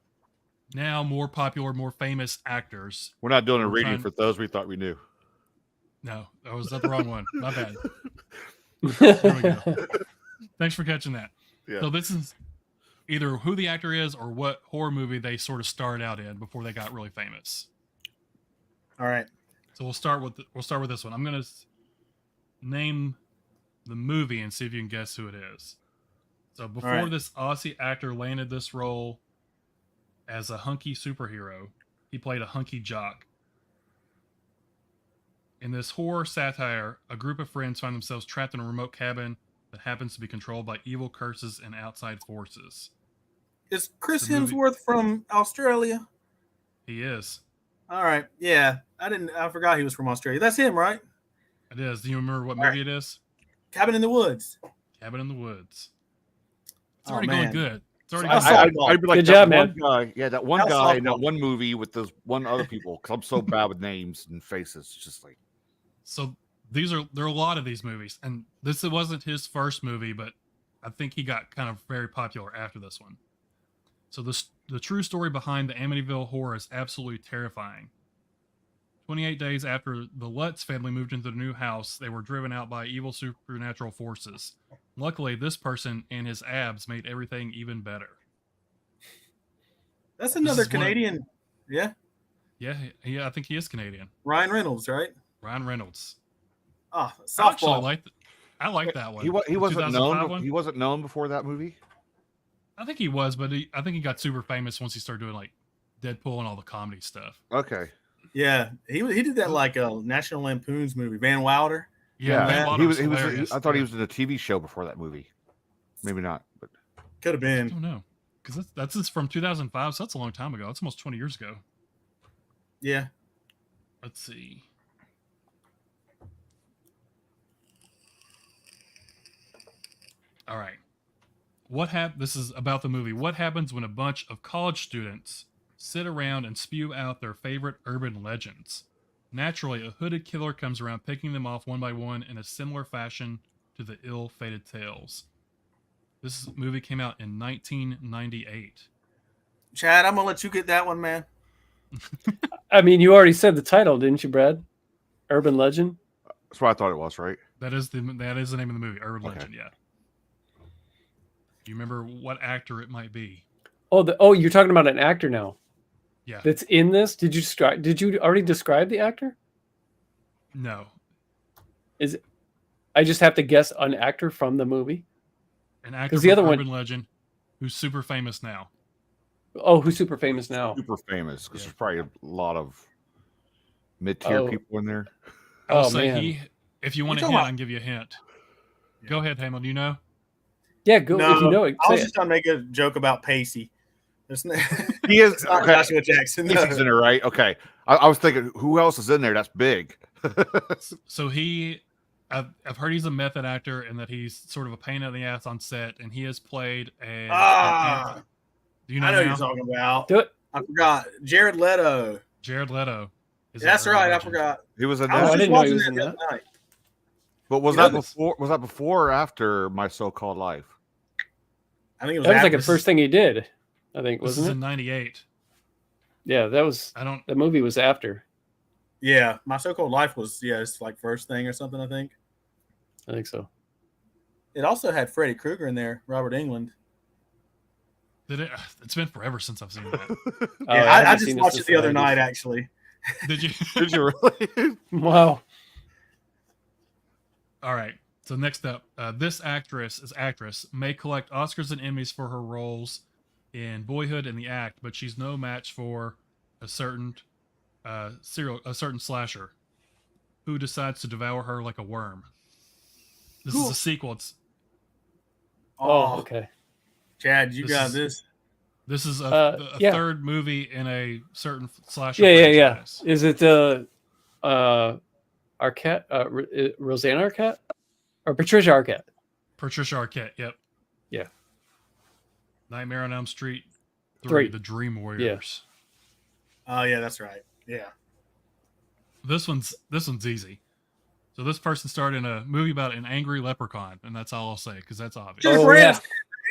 now more popular, more famous actors. We're not doing a reading for those we thought we knew. No, was that the wrong one? My bad. There we go. Thanks for catching that. Yeah. So this is either who the actor is or what horror movie they sort of started out in before they got really famous. All right. So we'll start with this one. I'm gonna name the movie and see if you can guess who it is. So before this Aussie actor landed this role as a hunky superhero, he played a hunky jock. In this horror satire, a group of friends find themselves trapped in a remote cabin that happens to be controlled by evil curses and outside forces. Is Chris Hemsworth from Australia? He is. All right. Yeah. I forgot he was from Australia. That's him, right? It is. Do you remember what movie it is? Cabin in the Woods. Cabin in the Woods. It's Oh, already man. going good. It's already I'd be like, Good that job, one man. guy. Yeah, that one That was guy in that softball. one movie with those one other people. Because I'm so bad with names and faces. It's just like, So there are a lot of these movies, and this wasn't his first movie, but I think he got kind of very popular after this one. So the true story behind the Amityville horror is absolutely terrifying. 28 days after the Lutz family moved into the new house, they were driven out by evil supernatural forces. Luckily, this person and his abs made everything even better. That's another is one of- Canadian. Yeah. Yeah, I think he is Canadian. Ryan Reynolds, right? Ryan Reynolds. Oh, I actually softball. I like that one. he wasn't 2005 known. one? He wasn't known before that movie. I think he was, but I think he got super famous once he started doing like Deadpool and all the comedy stuff. Okay. Yeah. He did that like a National Lampoon's movie, Van Wilder. Yeah, Van Wilder he was. hilarious. I thought he was in a TV show before that movie. Maybe not, but Could have I been. don't know, because that's just from 2005, so that's a long time ago. That's almost 20 years ago. Yeah. Let's see. All right. This is about the movie. What happens when a bunch of college students sit around and spew out their favorite urban legends? Naturally, a hooded killer comes around picking them off one by one in a similar fashion to the ill-fated tales. This movie came out in 1998. Chad, I'm gonna let you get that one, man. I mean, you already said the title, didn't you, Brad? Urban Legend. that's what I thought it was, right? That is the name of the movie, Urban Okay. Legend, yeah. Do you remember what actor it might be? Oh, you're talking about an actor now. Yeah. That's in this. Did you already describe the actor? No. I just have to guess an actor from the movie. An actor the from other one- Urban Legend who's super famous now. Oh, who's super famous now? Super famous because Yeah. there's probably a lot of mid-tier Oh. people in there. I'll Oh, say man. if you want a You're hint, talking I can give you a hint. Go ahead, Hamel. Do you know? Yeah, go if you know it. I Say was it. just trying to make a joke about Pacey. It's not, He is it's not okay. Joshua Jackson. He's in there, right? Okay. I was thinking, who else is in there that's big? So I've heard he's a method actor and that he's sort of a pain in the ass on set, and he has played a. Ah, Do you know? I know who now? you're talking about. Do it. I forgot. Jared Leto. Jared Leto. is in That's Urban right. I Legend. forgot. He was in I was I that. just didn't know he watching was that in the that. other night. But was He that does. before? Was that before or after My So-Called Life? I think it was. That was like after. the first thing he did. I think, This is wasn't in it? '98. Yeah, that was. I don't. The movie was after. Yeah, My So-Called Life was it's like first thing or something. I think I think so. it also had Freddy Krueger in there. Robert England. Did it? It's been forever since I've seen that. Oh, Yeah, I haven't just seen this watched it since the other 90s. night. Actually, Did you? Did you really? Wow. All right. So next up, this actress may collect Oscars and Emmys for her roles in Boyhood and The Act, but she's no match for a certain slasher who decides to devour her like a worm. This is a sequel. Oh, okay. Chad, you This got is- this. This is a yeah. third movie in a certain slasher. Yeah. franchise. Is it Arquette? Rosanna Arquette? Or Patricia Arquette? Patricia Arquette. Yep. Yeah. Nightmare on Elm Street 3. The Dream Warriors. Oh yeah, that's right. Yeah. This one's easy. So this person starred in a movie about an angry leprechaun, and that's all I'll say because that's obvious. Oh, Jennifer yeah. Aniston,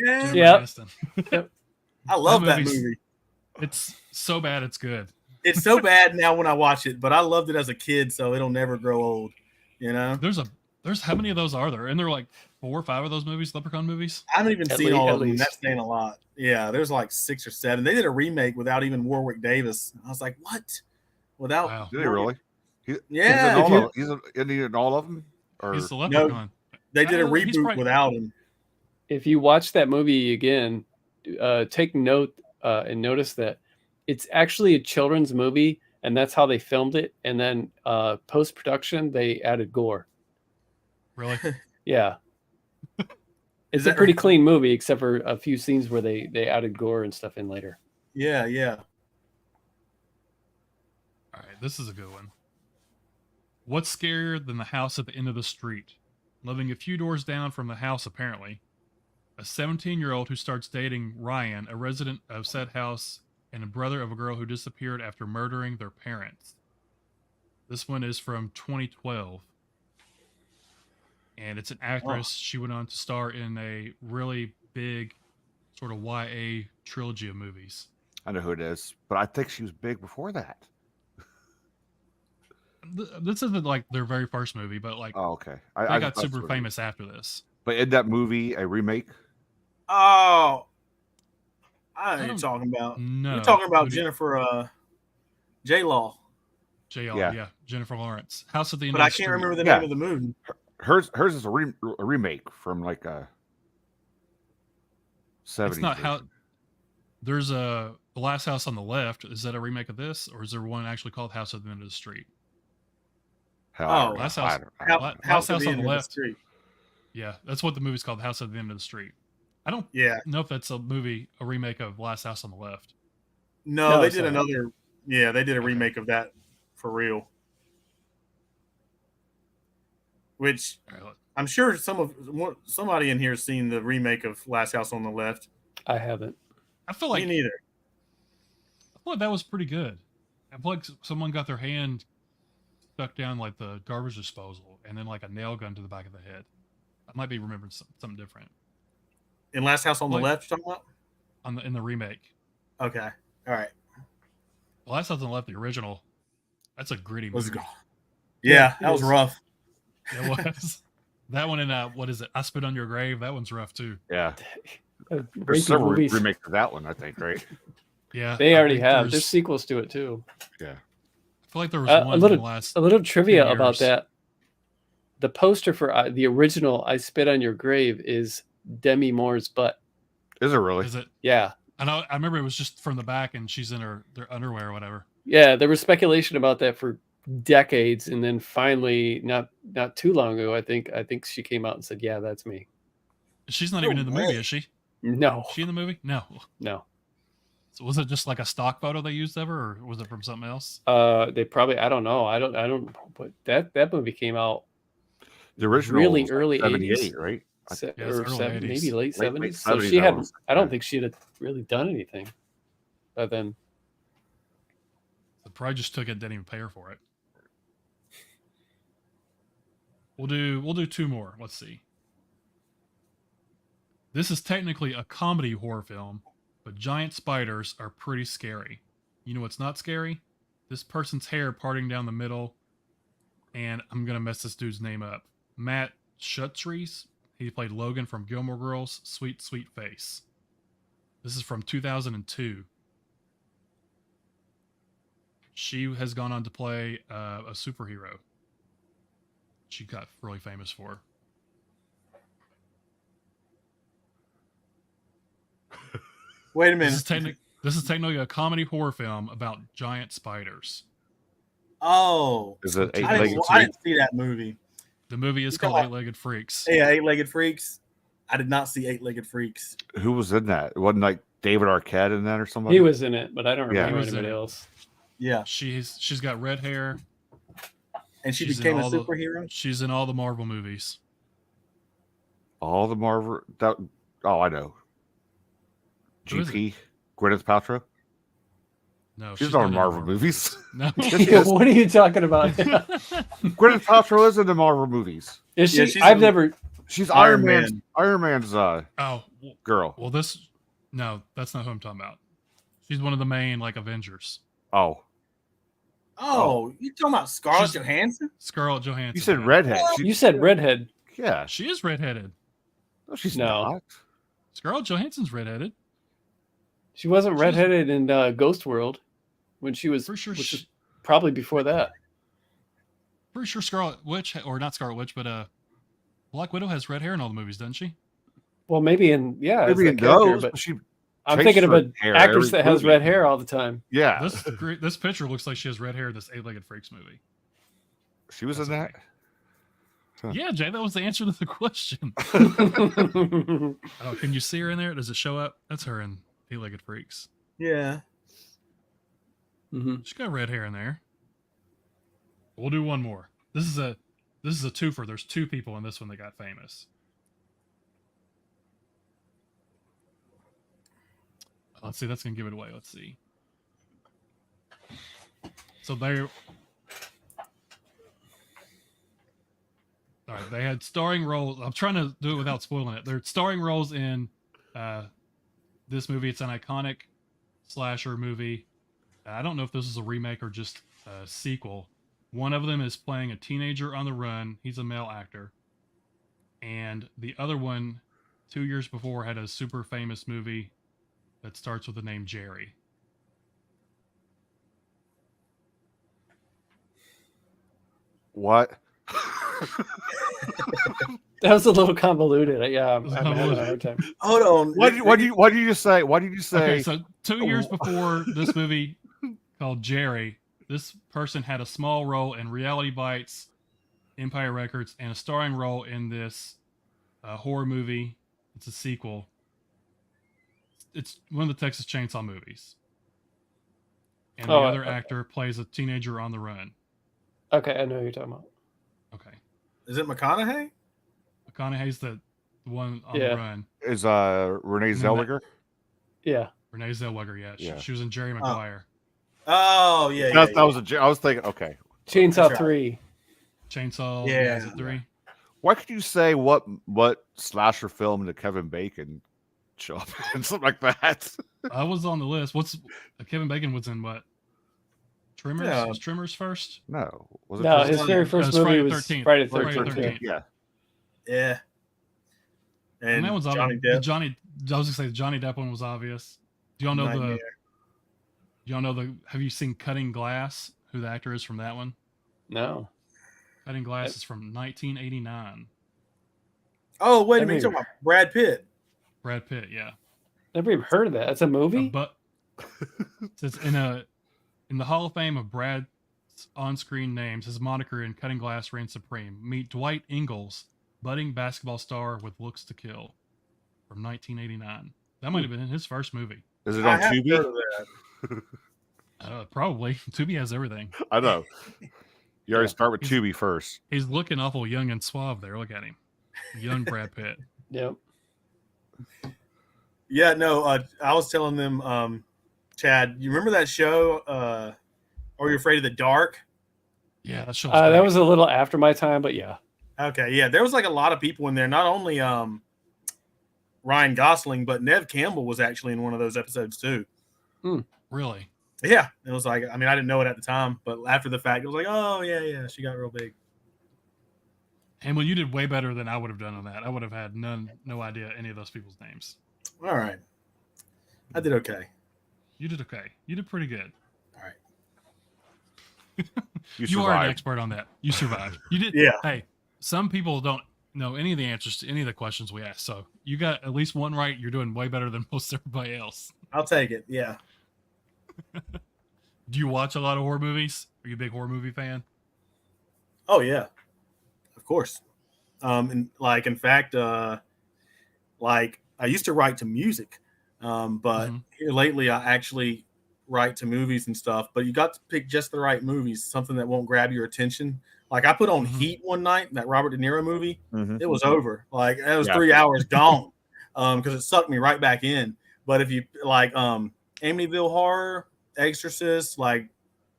man. Jennifer Yeah. Aniston. I love That that movie's- movie. It's so bad it's good. It's so bad now when I watch it, but I loved it as a kid, so it'll never grow old. You know, There's how many of those are there? And there are like 4 or 5 of those movies, Leprechaun movies. I haven't even At seen lea- all at of them. least. That's saying a lot. Yeah, there's like 6 or 7. They did a remake without even Warwick Davis. I was like, what? Without? Wow. Did he really? Yeah, He's in all of them? Or He's the Leprechaun. they did a He's reboot probably- without him. If you watch that movie again, take note and notice that it's actually a children's movie, and that's how they filmed it. And then post production, they added gore. Really? Yeah, it's that a pretty right? clean movie, except for a few scenes where they added gore and stuff in later. Yeah, yeah. All right, this is a good one. What's scarier than the house at the end of the street? Living a few doors down from the house, apparently. A 17-year-old who starts dating Ryan, a resident of said house, and a brother of a girl who disappeared after murdering their parents. This one is from 2012. And it's an actress. She went on to star in a really big sort of YA trilogy of movies. I know who it is, but I think she was big before that. This isn't like their very first movie, but like Oh, okay. they I got thought super so. famous after this. But in that movie, a remake? Oh, I know who I you're don't talking about. No. You're talking about Maybe- Jennifer J-Law, JL, Yeah. yeah. Jennifer Lawrence. House at the End but of I the can't Street. remember the Yeah. name of the movie. Hers is a remake from like a 70s. It's not how. version. There's The Last House on the Left. Is that a remake of this, or is there one actually called House at the End of the Street? Hell, I don't know. Last I House- don't- Last House House at the on End the of Left. Street. Yeah, that's what the movie's called. House at the End of the Street. I don't Yeah. know if that's a remake of Last House on the Left. No, No, they it's did not. another. Yeah, they did a Okay. remake of that for real. Which All right, I'm sure somebody in here has seen the remake of Last House on the Left. I haven't. I feel like Me neither. I thought that was pretty good. I feel like someone got their hand stuck down like the garbage disposal, and then like a nail gun to the back of the head. I might be remembering something different In Last House on the Like- Left, you're talking about? in the remake. Okay. All right. The Last House on the Left, the original. That's a gritty Let's movie. go. Yeah, it that was is. rough. It was. That one and what is it? I Spit on Your Grave. That one's rough too. Yeah. Rapey There's several movies. remakes of that one, I think, right? Yeah, They I already think have. There's There's sequels to it too. Yeah. I feel like there was A one little- in the last. A little trivia 10 about years. that. The poster for the original "I Spit on Your Grave" is Demi Moore's butt. Is it really? Is it? Yeah, I know. I remember it was just from the back, and she's in their underwear or whatever. yeah. There was speculation about that for decades, and then finally, not too long ago, I think she came out and said, "Yeah, that's me." She's not No even in the movie, way. is she? No, Is she in the movie? No. no. So was it just like a stock photo they used of her, or was it from something else? They probably. I don't know. I don't. But that movie came out The original really was early 78, 80s. right? Se- Yeah, it's or early 70, 80s. maybe late Late 70s. So 70s, she I had. was- I don't think she had really done anything. But then, The probably just took it, didn't even pay her for it. We'll do 2 more. Let's see. This is technically a comedy horror film, but giant spiders are pretty scary. You know what's not scary? This person's hair parting down the middle, and I'm gonna mess this dude's name up. Matt Schutzries. He played Logan from Gilmore Girls. Sweet, sweet face. This is from 2002. She has gone on to play a superhero. She got really famous for. Wait a This minute. is technically a comedy horror film about giant spiders. Oh, Is it I I eight-legged didn't, I Freak? didn't see that movie. The movie is You called got- Eight-Legged Freaks. Yeah, Eight-Legged Freaks. I did not see Eight-Legged Freaks. Who was in that? It wasn't like David Arquette in that or something? he was in it, but I don't Yeah. remember He was in anybody it. else. Yeah, She's got red hair. and she She's in became a all the- superhero. She's in all the Marvel movies. All the Marvel. I know. Who is it? GP? Gwyneth Paltrow? No, She's not in in Marvel movies. No. Yes. What are you talking about? Gwyneth Paltrow is in the Marvel movies. Is Yeah, she? she's I've in- never. She's Iron Iron Man's Oh, girl. well, no, that's not who I'm talking about. She's one of the main like Avengers. Oh, Oh, you talking about Scarlett She's- Johansson? Scarlett Johansson. You said yeah. redhead. You said redhead. Yeah. She is redheaded. No, she's No. not. Scarlett Johansson's redheaded. She wasn't She was- redheaded in Ghost World when she was, For sure. which is probably before that. Pretty sure Scarlet Witch, or not Scarlet Witch, but Black Widow has red hair in all the movies, doesn't she? Well, maybe as Maybe the in character, those, but but she. I'm changed thinking of her an hair actress every that has movie. red hair all the time. Yeah, This picture looks like she has red hair in this Eight-Legged Freaks movie. she was in that. Huh. Yeah, Jay, that was the answer to the question. Can you see her in there? Does it show up? That's her in Eight-Legged Freaks. Yeah. hmm She's got red hair in there. We'll do one more. This is a twofer. There's two people in this one that got famous. Let's see. That's gonna give it away. Let's see. So they. All right, they had starring roles. I'm trying to do it without spoiling it. They're starring roles in this movie. It's an iconic slasher movie. I don't know if this is a remake or just a sequel. One of them is playing a teenager on the run. He's a male actor. And the other one, 2 years before, had a super famous movie that starts with the name Jerry. What? That was a little convoluted. Yeah, I'm was having a convoluted. hard time. Hold on. What did you just say? What did you say? Okay, so 2 years before this movie called Jerry, this person had a small role in Reality Bites, Empire Records, and a starring role in this horror movie. It's a sequel. It's one of the Texas Chainsaw movies. And the other actor plays a teenager on the run. Okay, I know who you're talking about. Okay. Is it McConaughey? McConaughey's the one on Yeah. the run. Is Renee Zellweger? Yeah. Renee Zellweger, yeah. Yeah. She was in Jerry Maguire. Oh, yeah. That was I was thinking. Okay, Chainsaw That's right. 3. Chainsaw, Yeah. is it 3? why could you say what slasher film did Kevin Bacon show up in? Something like that. I was on the list. Kevin Bacon was in what? Trimmers? Yeah. Was Trimmers first? No, was it? No, first? his very first was movie Friday was 13th. Friday the Friday 13th. the 13th. Yeah. Yeah. And that one's Johnny obvious. Depp. I was gonna say the Johnny Depp one was obvious. Do y'all know Nightmare. have you seen Cutting Glass? Who the actor is from that one? No. Cutting Glass is from 1989. Oh, wait a I minute. mean- You're talking about Brad Pitt. Brad Pitt, yeah. Never even heard of that. That's a movie? But it's in the Hall of Fame of Brad's on-screen names, his moniker in Cutting Glass reigns supreme. Meet Dwight Ingalls, budding basketball star with looks to kill, from 1989. That might have been his first movie. Is it I on have heard Tubi? of that. Probably. Tubi has everything. I know. You already Yeah. start with Tubi first. He's looking awful young and suave there. Look at him. Young Brad Pitt. Yep. Yeah, no, I was telling them, Chad, you remember that show, Are You Afraid of the Dark? Yeah, that show's That great. was a little after my time, but yeah. Okay, yeah, there was like a lot of people in there. Not only Ryan Gosling, but Nev Campbell was actually in one of those episodes too. Really. Yeah, it was like, I mean, I didn't know it at the time, but after the fact, it was like, oh yeah, she got real big. And well, you did way better than I would have done on that. I would have had no idea any of those people's names. All right, I did okay. You did okay. You did pretty good. All right, You are an survived. expert on that. You survived. You did. Yeah. Hey, some people don't know any of the answers to any of the questions we asked. So you got at least one right. You're doing way better than most everybody else. I'll take it. Yeah, Do you watch a lot of horror movies? Are you a big horror movie fan? oh yeah, of course. And like, in fact, like I used to write to music, but here lately I actually write to movies and stuff. But you got to pick just the right movies, something that won't grab your attention. Like I put on Heat one night, that Robert De Niro movie. Mhm. It was over. Like it was Yeah. 3 hours gone, because it sucked me right back in. But if you like Amityville Horror, Exorcist, like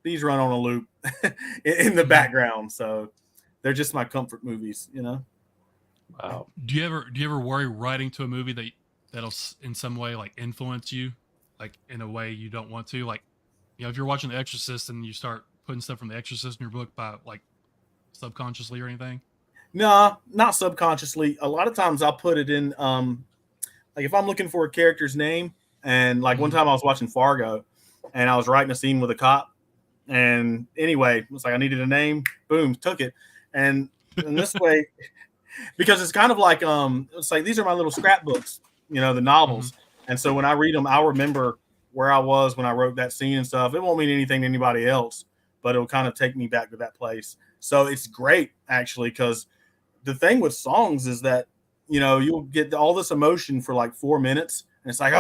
these run on a loop in the background, so they're just my comfort movies, you know. Wow. Do you ever worry writing to a movie that'll in some way like influence you, like in a way you don't want to? Like, you know, if you're watching The Exorcist and you start putting stuff from The Exorcist in your book by like subconsciously or anything? No, not subconsciously. A lot of times I'll put it in, like if I'm looking for a character's name, and like one time I was watching Fargo, and I was writing a scene with a cop, and anyway, it was like I needed a name, boom, took it, and in this way, because it's kind of like it's like these are my little scrapbooks, you know, the novels, and so when I read them, I'll remember where I was when I wrote that scene and stuff. It won't mean anything to anybody else, but it'll kind of take me back to that place. So it's great actually, because the thing with songs is that, you know, you'll get all this emotion for like 4 minutes, and it's like,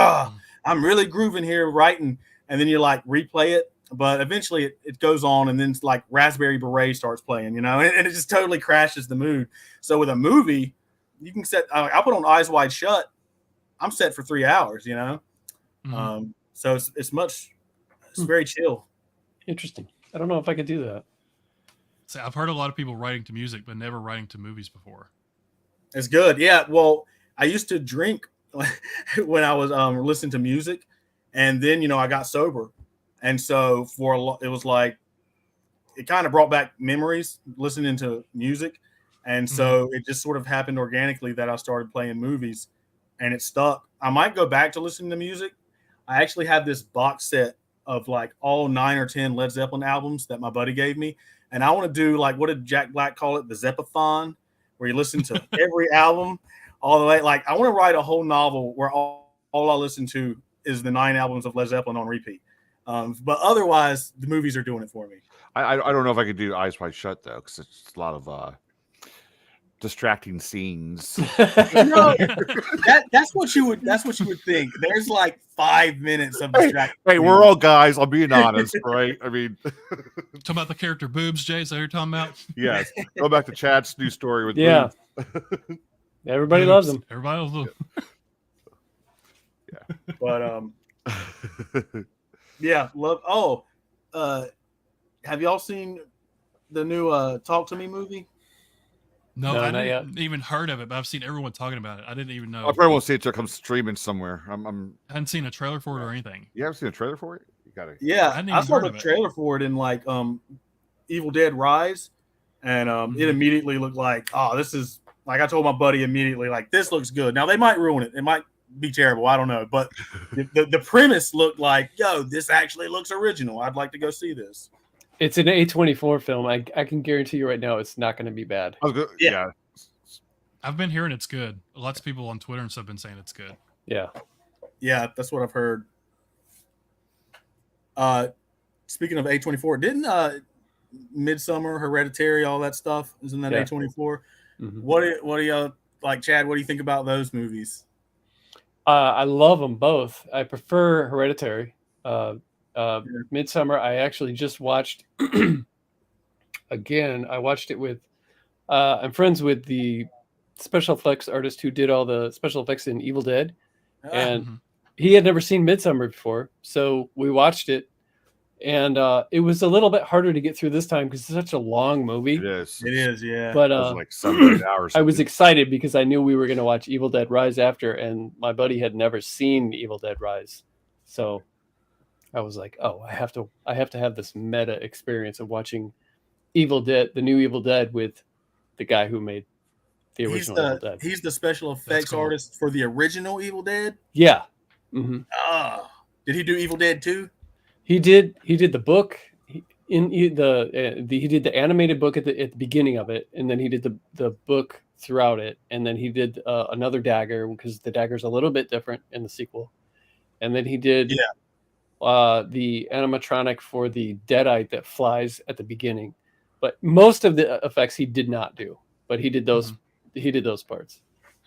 I'm really grooving here writing, and then you like replay it, but eventually it goes on, and then it's like Raspberry Beret starts playing, you know, and it just totally crashes the mood. So with a movie, you can set, I put on Eyes Wide Shut, I'm set for 3 hours, you know. So it's very chill. Interesting. I don't know if I could do that. So I've heard a lot of people writing to music, but never writing to movies before. It's good. Yeah. Well, I used to drink when I was listening to music, and then, you know, I got sober. And so it was like, it kind of brought back memories listening to music. And so it just sort of happened organically that I started playing movies, and it stuck. I might go back to listening to music. I actually have this box set of like all 9 or 10 Led Zeppelin albums that my buddy gave me. And I want to do like, what did Jack Black call it? The Zeppathon, where you listen to every album all the way. Like, I want to write a whole novel where all I listen to is the 9 albums of Led Zeppelin on repeat. But otherwise, the movies are doing it for me. I don't know if I could do Eyes Wide Shut though, because it's a lot of distracting scenes. No, that's what you would think. There's like 5 minutes of distraction. Hey, we're all guys. I'm being honest, right? I mean, talking about the character boobs, Jay. Is that what you're talking about? yes. Go back to Chad's new story with boobs. Everybody loves them. Everybody loves them. Yeah, but yeah, love. Oh, have y'all seen the new Talk to Me movie? No, I didn't even heard of it, but I've seen everyone talking about it. I didn't even know. I probably won't see it till it comes streaming somewhere. I hadn't seen a trailer for it or anything. You haven't seen a trailer for it? You got it. Yeah, I saw the trailer for it in like Evil Dead Rise, and it immediately looked like, oh, this is like, I told my buddy immediately, like, this looks good. Now they might ruin it. It might be terrible. I don't know, but the premise looked like, yo, this actually looks original. I'd like to go see this. It's an A24 film. I can guarantee you right now it's not going to be bad. Yeah. I've been hearing it's good. Lots of people on Twitter and stuff have been saying it's good. Yeah. Yeah, that's what I've heard. Speaking of A24, didn't Midsummer, Hereditary, all that stuff is in that A24? What do you like, Chad? What do you think about those movies? I love them both. I prefer Hereditary. Midsummer, I actually just watched again. I watched it with I'm friends with the special effects artist who did all the special effects in Evil Dead, and he had never seen Midsummer before, so we watched it, and it was a little bit harder to get through this time because it's such a long movie. It is, yeah. But like 7 hours. I was excited because I knew we were going to watch Evil Dead Rise after, and my buddy had never seen Evil Dead Rise, so I was like, oh, I have to have this meta experience of watching Evil Dead, the new Evil Dead, with the guy who made the original Evil Dead. He's the special effects artist for the original Evil Dead? Yeah. Did he do Evil Dead 2? He did the book. He did the animated book at the beginning of it, and then he did the book throughout it, and then he did another dagger, because the dagger's a little bit different in the sequel. And then he did the animatronic for the Deadite that flies at the beginning. But most of the effects he did not do, but he did those. He did those parts.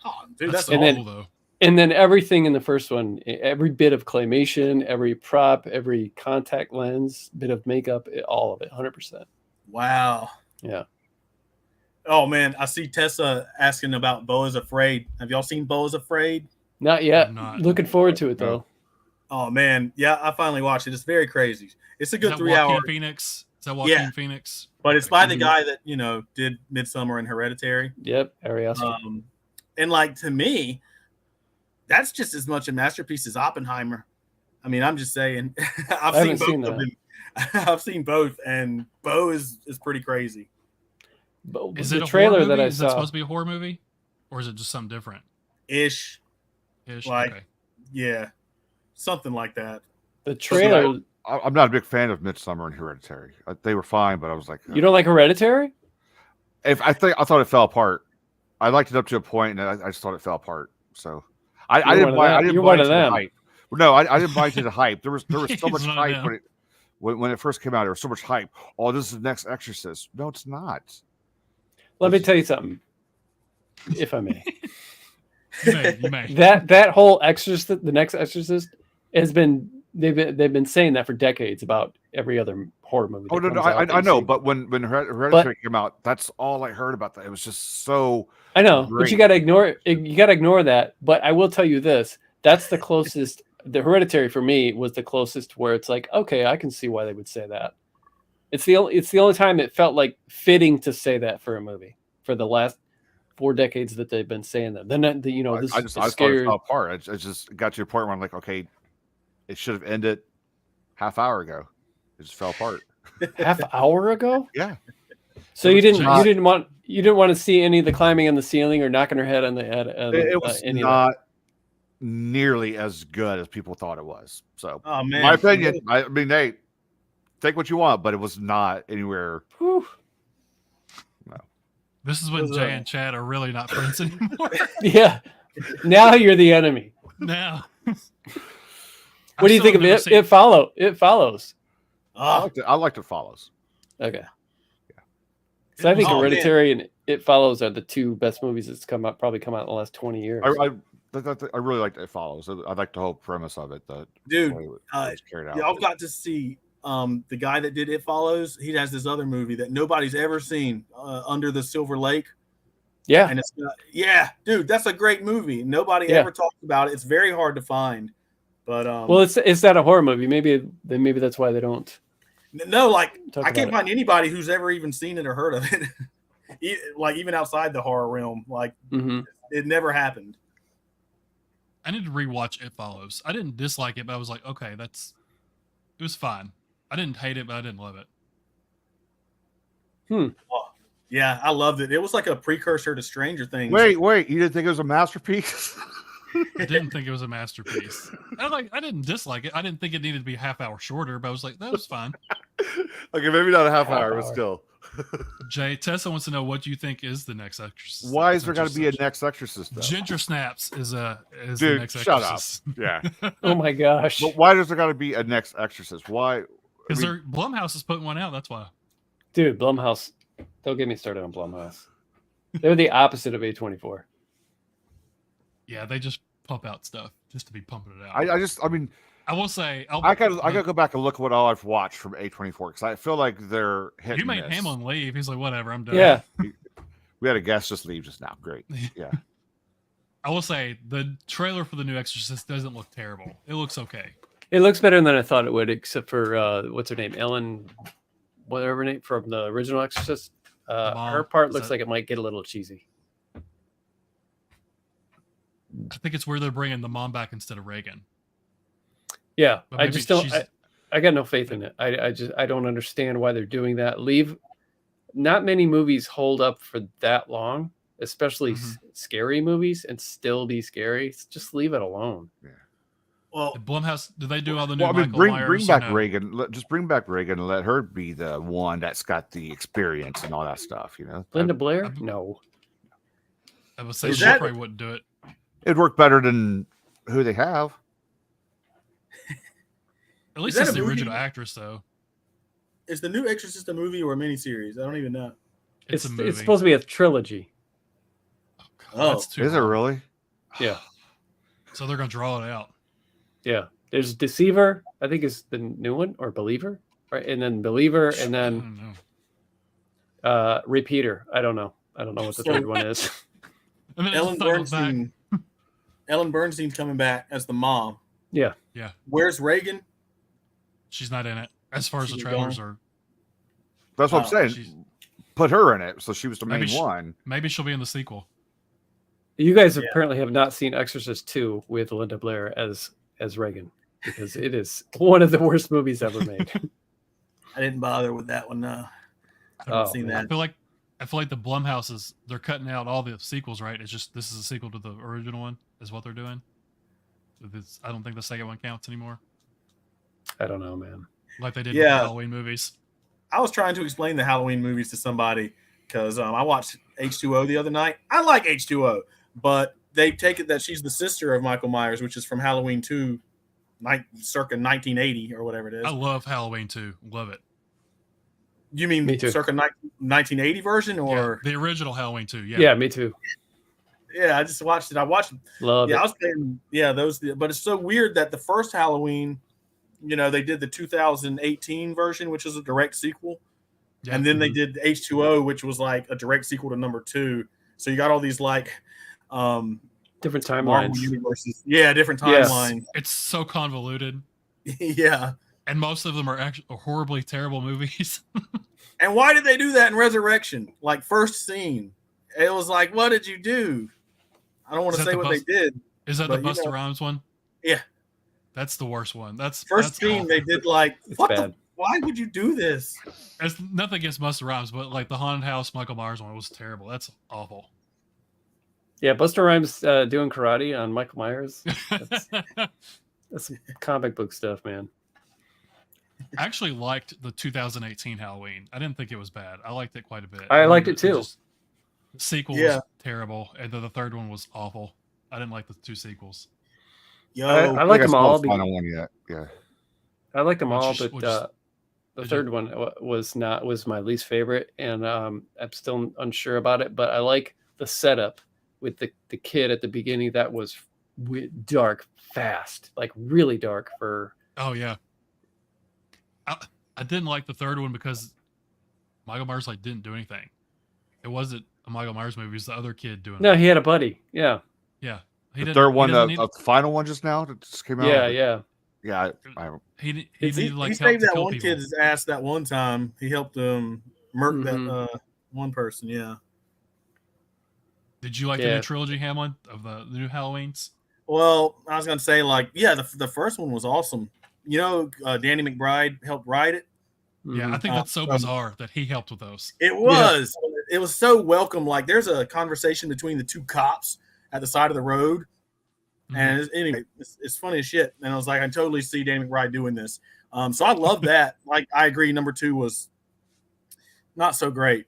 Oh, dude, that's awful, though. And then everything in the first one, every bit of claymation, every prop, every contact lens, bit of makeup, all of it, 100%. Wow. Yeah. Oh man, I see Tessa asking about Beau is Afraid. Have y'all seen Beau is Afraid? Not yet. Not. Looking forward to it though. Oh man, yeah, I finally watched it. It's very crazy. It's a good 3 Joaquin hour. Phoenix? Is that Joaquin Phoenix? But it's by the guy that, you know, did Midsummer and Hereditary. Yep, Ari Aster. And like, to me, that's just as much a masterpiece as Oppenheimer. I mean, I'm just saying. I've seen both of them. I've seen both, and Bo is pretty crazy. But Is the it a trailer horror that movie? I Is it saw? supposed to be a horror movie, or is it just something different? Ish, Ish. like Okay. yeah, something like that. The trailer. I'm not a big fan of Midsommar and Hereditary. They were fine, but I was like, You don't like Hereditary? I thought it fell apart. I liked it up to a point, and I just thought it fell apart. So I You're didn't one of buy. them. I didn't You're buy one into of the them. hype. No, I didn't buy into the hype. There was so He's much one of hype them. when it first came out. There was so much hype. Oh, this is the next Exorcist. No, it's not. Let me tell you something, if I may. You may. That whole Exorcist, the next Exorcist, has been they've been saying that for decades about every other horror movie. Oh that no, comes out that I you know, see. but when Hereditary came out, that's all I heard about that. It was just so. I know, but great. you got to ignore that. But I will tell you this: that's the closest. The Hereditary for me was the closest where it's like, okay, I can see why they would say that. It's the only time it felt like fitting to say that for a movie for the last 4 decades that they've been saying that. Then this I is thought scary. it fell apart. I just got to a point where I'm like, okay, it should have ended half hour ago. It just fell apart. Half hour ago. Yeah. So you didn't want to see any of the climbing on the ceiling or knocking her head on the head. It was not nearly as good as people thought it was. So, Oh man, my opinion. I mean, Nate, take what you want, but it was not anywhere. Whew. No. This is when Jay and Chad are really not friends anymore. Yeah. Now you're the enemy. Now. What do you think of it? It follows. I liked It Follows. Okay. So I think Hereditary and It Follows are the two best movies that's probably come out in the last 20 years. I really liked It Follows. I like the whole premise of it. Dude, carried out. y'all got to see the guy that did It Follows. He has this other movie that nobody's ever seen, Under the Silver Lake. Yeah. And dude, that's a great movie. Nobody ever talks about it. It's very hard to find. But well, it's not a horror movie. Maybe that's why they don't. No, like I can't find anybody who's ever even seen it or heard of it. Like even outside the horror realm, like it never happened. I need to rewatch It Follows. I didn't dislike it, but I was like, okay, it was fine. I didn't hate it, but I didn't love it. Oh, yeah, I loved it. It was like a precursor to Stranger Things. Wait, you didn't think it was a masterpiece? I didn't think it was a masterpiece. I didn't dislike it. I didn't think it needed to be a half hour shorter, but I was like, that was fine. Okay, maybe not a half hour, but still. Jay, Tessa wants to know what you think is the next Exorcist. Why is there got to be a next Exorcist? Though? Ginger Snaps is the next shut Exorcist. Up. Yeah. Oh my gosh. But why does there got to be a next Exorcist? Why? Because Blumhouse is putting one out. That's why. Dude, Blumhouse. Don't get me started on Blumhouse. They're the opposite of A24. Yeah, they just pump out stuff just to be pumping it out. I will say, I gotta go back and look at what all I've watched from A24 because I feel like they're hitting. You made Hamelin leave. He's like, whatever, I'm done. Yeah. We had a guest just leave just now. Great. Yeah. I will say the trailer for the new Exorcist doesn't look terrible. It looks okay. It looks better than I thought it would, except for what's her name, Ellen, whatever her name from the original Exorcist. Her part looks like it might get a little cheesy. I think it's where they're bringing the mom back instead of Reagan. Yeah, I just don't. I got no faith in it. I don't understand why they're doing that. Not many movies hold up for that long, especially scary movies, and still be scary. Just leave it alone. Yeah. Well, Blumhouse, do they do all the new Michael bring Myers? Bring back Reagan. Just bring back Reagan and let her be the one that's got the experience and all that stuff. You know, Linda Blair? No. I would say she probably wouldn't do it. It'd work better than who they have. At least it's the original actress, though. Is the new Exorcist a movie or a miniseries? I don't even know. It's a movie. It's supposed to be a trilogy. Oh, is it really? Yeah. So they're gonna draw it out. Yeah. There's Deceiver, I think is the new one, or Believer, right? And then Believer, and then Repeater. I don't know what the third one is. Ellen Bernstein's coming back as the mom. Yeah. Yeah. Where's Reagan? She's not in it. As far as the trailers are. That's what I'm saying. Put her in it, so she was the main one. Maybe she'll be in the sequel. You guys apparently have not seen Exorcist 2 with Linda Blair as Reagan, because it is one of the worst movies ever made. I didn't bother with that one. I haven't seen man. that. I feel like the Blumhouses, they're cutting out all the sequels, right? It's just this is a sequel to the original one, is what they're doing. I don't think the second one counts anymore. I don't know, man. Like they did with the Halloween movies. I was trying to explain the Halloween movies to somebody because I watched H2O the other night. I like H2O, but they take it that she's the sister of Michael Myers, which is from Halloween 2, circa 1980 or whatever it is. I love Halloween 2. Love it. You mean circa 1980 version or the original Halloween 2? Yeah. Yeah, me too. Yeah, I just watched it. Love it. I was saying, those. But it's so weird that the first Halloween, they did the 2018 version, which is a direct sequel, and then they did H2O, which was like a direct sequel to number 2. So you got all these like different timelines, universes. Yeah, different timelines. Yes. It's so convoluted. Yeah, and most of them are actually horribly terrible movies. And why did they do that in Resurrection? Like first scene, it was like, what did you do? I don't want to say what they did. Is that the Busta Rhymes one? Yeah. That's the worst one. That's scene awful. They did like, why would you do this? There's nothing against Busta Rhymes, but like the Haunted House Michael Myers one was terrible. That's awful. Yeah, Busta Rhymes doing karate on Michael Myers. That's comic book stuff, man. I actually liked the 2018 Halloween. I didn't think it was bad. I liked it quite a bit. I liked it too. The sequel was terrible, and the third one was awful. I didn't like the 2 sequels. I like them all. Final one yet? Yeah, I like them all, but the third one was my least favorite, and I'm still unsure about it. But I like the setup with the kid at the beginning. That was dark, fast, like really dark for. Oh yeah. I didn't like the third one because Michael Myers didn't do anything. It wasn't a Michael Myers movie. It was the other kid doing it. No, he had a buddy. Yeah. Yeah. The third one, the final one just now that just came out. Yeah. Yeah. He saved that one kid's ass that one time. He helped him murk that one person. Yeah. Did you like the new trilogy, Hamelin, of the new Halloweens? Well, I was gonna say the first one was awesome. Danny McBride helped write it. Yeah, I think that's so bizarre that he helped with those. It was. Yeah. It was so welcome. Like, there's a conversation between the 2 cops at the side of the road. And anyway, it's funny as shit. And I was like, I totally see Danny McBride doing this. So I love that. Like, I agree. Number 2 was not so great.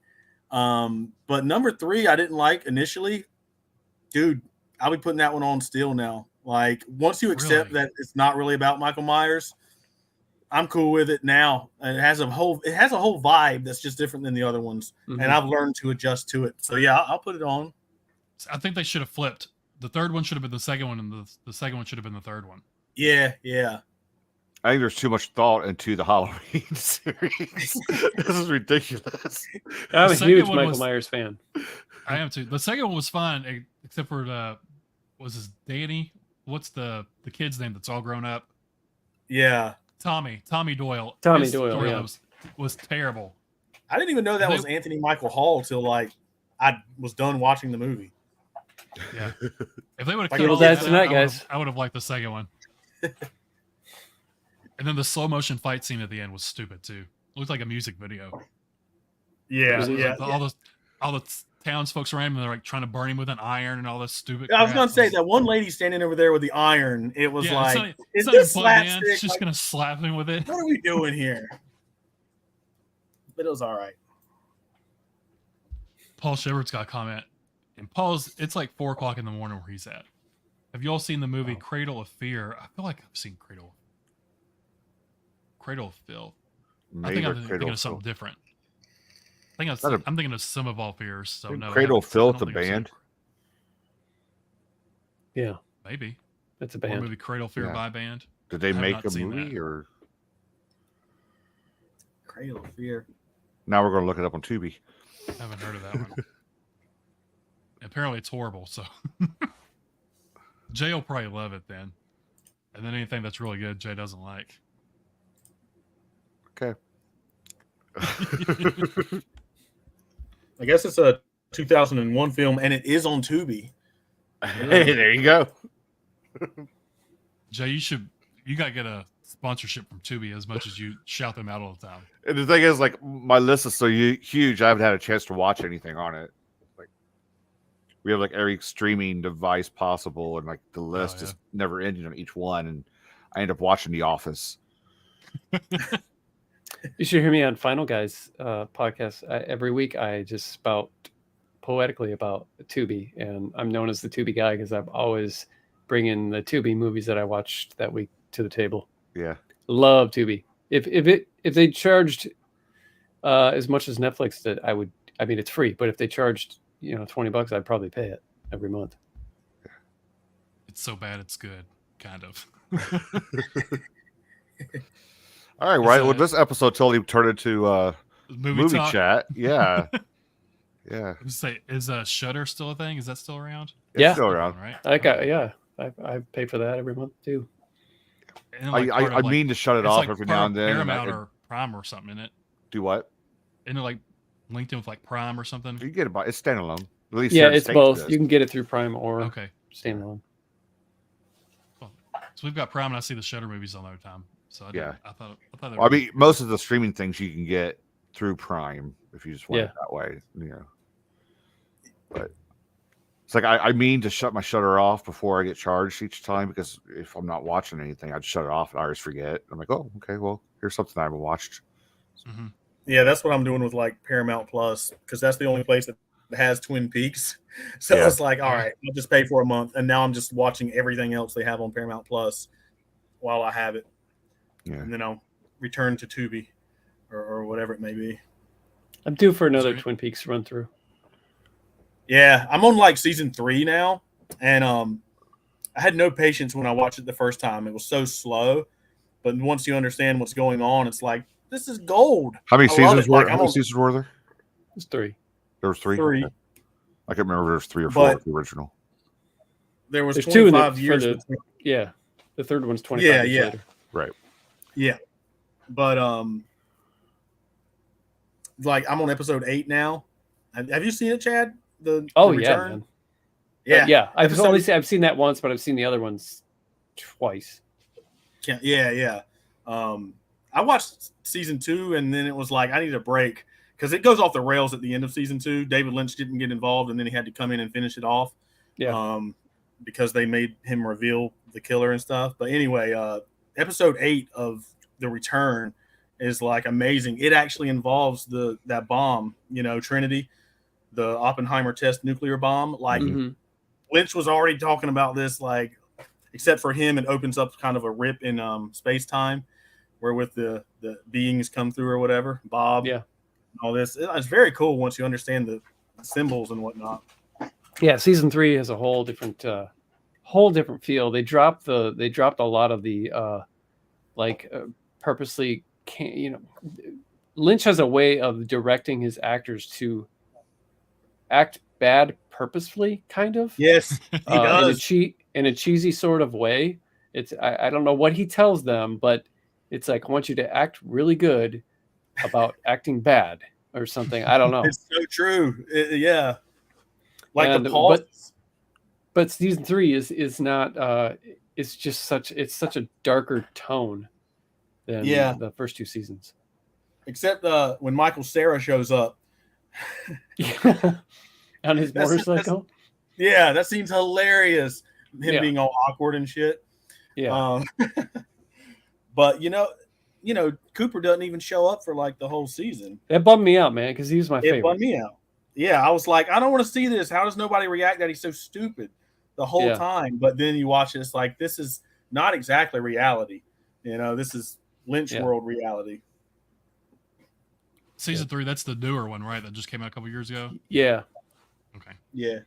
But number 3, I didn't like initially. Dude, I'll be putting that one on still now. Like, once you accept that it's not really about Michael Myers, I'm cool with it now. And it has a whole vibe that's just different than the other ones. And I've learned to adjust to it. So yeah, I'll put it on. I think they should have flipped. The third one should have been the second one, and the second one should have been the third one. Yeah. I think there's too much thought into the Halloween series. This is ridiculous. I'm a huge Michael Myers fan. I am too. The second one was fine, except for was his Danny? What's the kid's name that's all grown up? Yeah. Tommy Doyle. Tommy Doyle was terrible. I didn't even know that was Anthony Michael Hall till like I was done watching the movie. Yeah. If they would have cut all that tonight, guys, I would have liked the second one. And then the slow motion fight scene at the end was stupid too. It looked like a music video. Yeah. All the townsfolk around him, they're like trying to burn him with an iron and all this stupid. I was gonna say that one lady standing over there with the iron. It was is this this slapstick? It's just gonna slap him with it. What are we doing here? But it was all right. Paul Shepard's got a comment, and it's like 4:00 in the morning where he's at. Have you all seen the movie Cradle of Fear? I feel like I've seen Cradle of Filth. I think I'm thinking of something different. I'm thinking of Some of All Fears. So no, Cradle of Filth, the band. Yeah, maybe that's a band. Or maybe Cradle of Fear by band. Did they make a movie or Cradle of Fear? Now we're going to look it up on Tubi. I haven't heard of that one. Apparently, it's horrible. So Jay will probably love it then, and then anything that's really good, Jay doesn't like. Okay. I guess it's a 2001 film, and it is on Tubi. Hey, there you go. Jay, you got to get a sponsorship from Tubi as much as you shout them out all the time. And the thing is, like, my list is so huge, I haven't had a chance to watch anything on it. Like, we have like every streaming device possible, and like the list is never ending on each one. And I end up watching The Office. You should hear me on Final Guys podcast. Every week I just spout poetically about Tubi, and I'm known as the Tubi guy because I'm always bringing the Tubi movies that I watched that week to the table. Yeah, love Tubi. If they charged as much as Netflix did, I would. I mean, it's free, but if they charged $20, I'd probably pay it every month. It's so bad it's good, kind of. All right, right. Well, this episode totally turned into movie chat. Yeah, yeah. I was say, is Shudder still a thing? Is that still around? It's still around, right? I pay for that every month too. And like I mean to shut it off like every now and then. Paramount or Prime or something, isn't it? Do what? Isn't it like linked in with like Prime or something? You get it by it's standalone. At least it's both. You can get it through Prime or standalone. Well, so we've got Prime, and I see the Shudder movies all the time. So I thought. I mean, most of the streaming things you can get through Prime if you just want it that way. But it's like I mean to shut my Shudder off before I get charged each time, because if I'm not watching anything, I'd shut it off and I always forget. I'm like, oh, okay, well, here's something I haven't watched. Mm-hmm. Yeah, that's what I'm doing with like Paramount Plus, because that's the only place that has Twin Peaks. So it's like, all right, I'll just pay for a month, and now I'm just watching everything else they have on Paramount Plus while I have it. Yeah. And then I'll return to Tubi or whatever it may be. I'm due for another Twin Peaks run through. Yeah, I'm on like season 3 now, and I had no patience when I watched it the first time. It was so slow, but once you understand what's going on, it's like, this is gold. How many seasons were there? It's 3. There was 3. 3. Okay. I can't remember if there was 3 or 4 with the original. There was There's 25 years. The third one's 25 years later. Right. Yeah. But like I'm on episode 8 now. Have you seen it, Chad? The Return? Man. Yeah. I've seen that once, but I've seen the other ones twice. Yeah. I watched season 2, and then it was like I need a break because it goes off the rails at the end of season 2. David Lynch didn't get involved, and then he had to come in and finish it off. Yeah. Because they made him reveal the killer and stuff. But anyway, episode 8 of The Return is like amazing. It actually involves that bomb, Trinity, the Oppenheimer test nuclear bomb. Like Lynch was already talking about this, like, except for him, it opens up kind of a rip in space time where with the beings come through or whatever, Bob, all this. It's very cool once you understand the symbols and whatnot. Yeah, season 3 has a whole different feel. They dropped a lot of the purposely Lynch has a way of directing his actors to act bad purposefully, kind of. Yes, he does. In a cheesy sort of way. It's I don't know what he tells them, but it's like, I want you to act really good about acting bad or something. I don't know. It's so true. Yeah. Like the pause. But season 3 is not it's just such a darker tone than the first 2 seasons. Except when Michael Cera shows up. On his motorcycle. That seems hilarious. Him being all awkward and shit. Yeah. But Cooper doesn't even show up for like the whole season. That bummed me out, man, because he was my favorite. It bummed me out. Yeah, I was like, I don't want to see this. How does nobody react that he's so stupid the whole time? But then you watch it, it's like, this is not exactly reality. This is Lynch world reality. Season 3, that's the newer one, right? That just came out a couple years ago? Yeah. Okay. Yeah.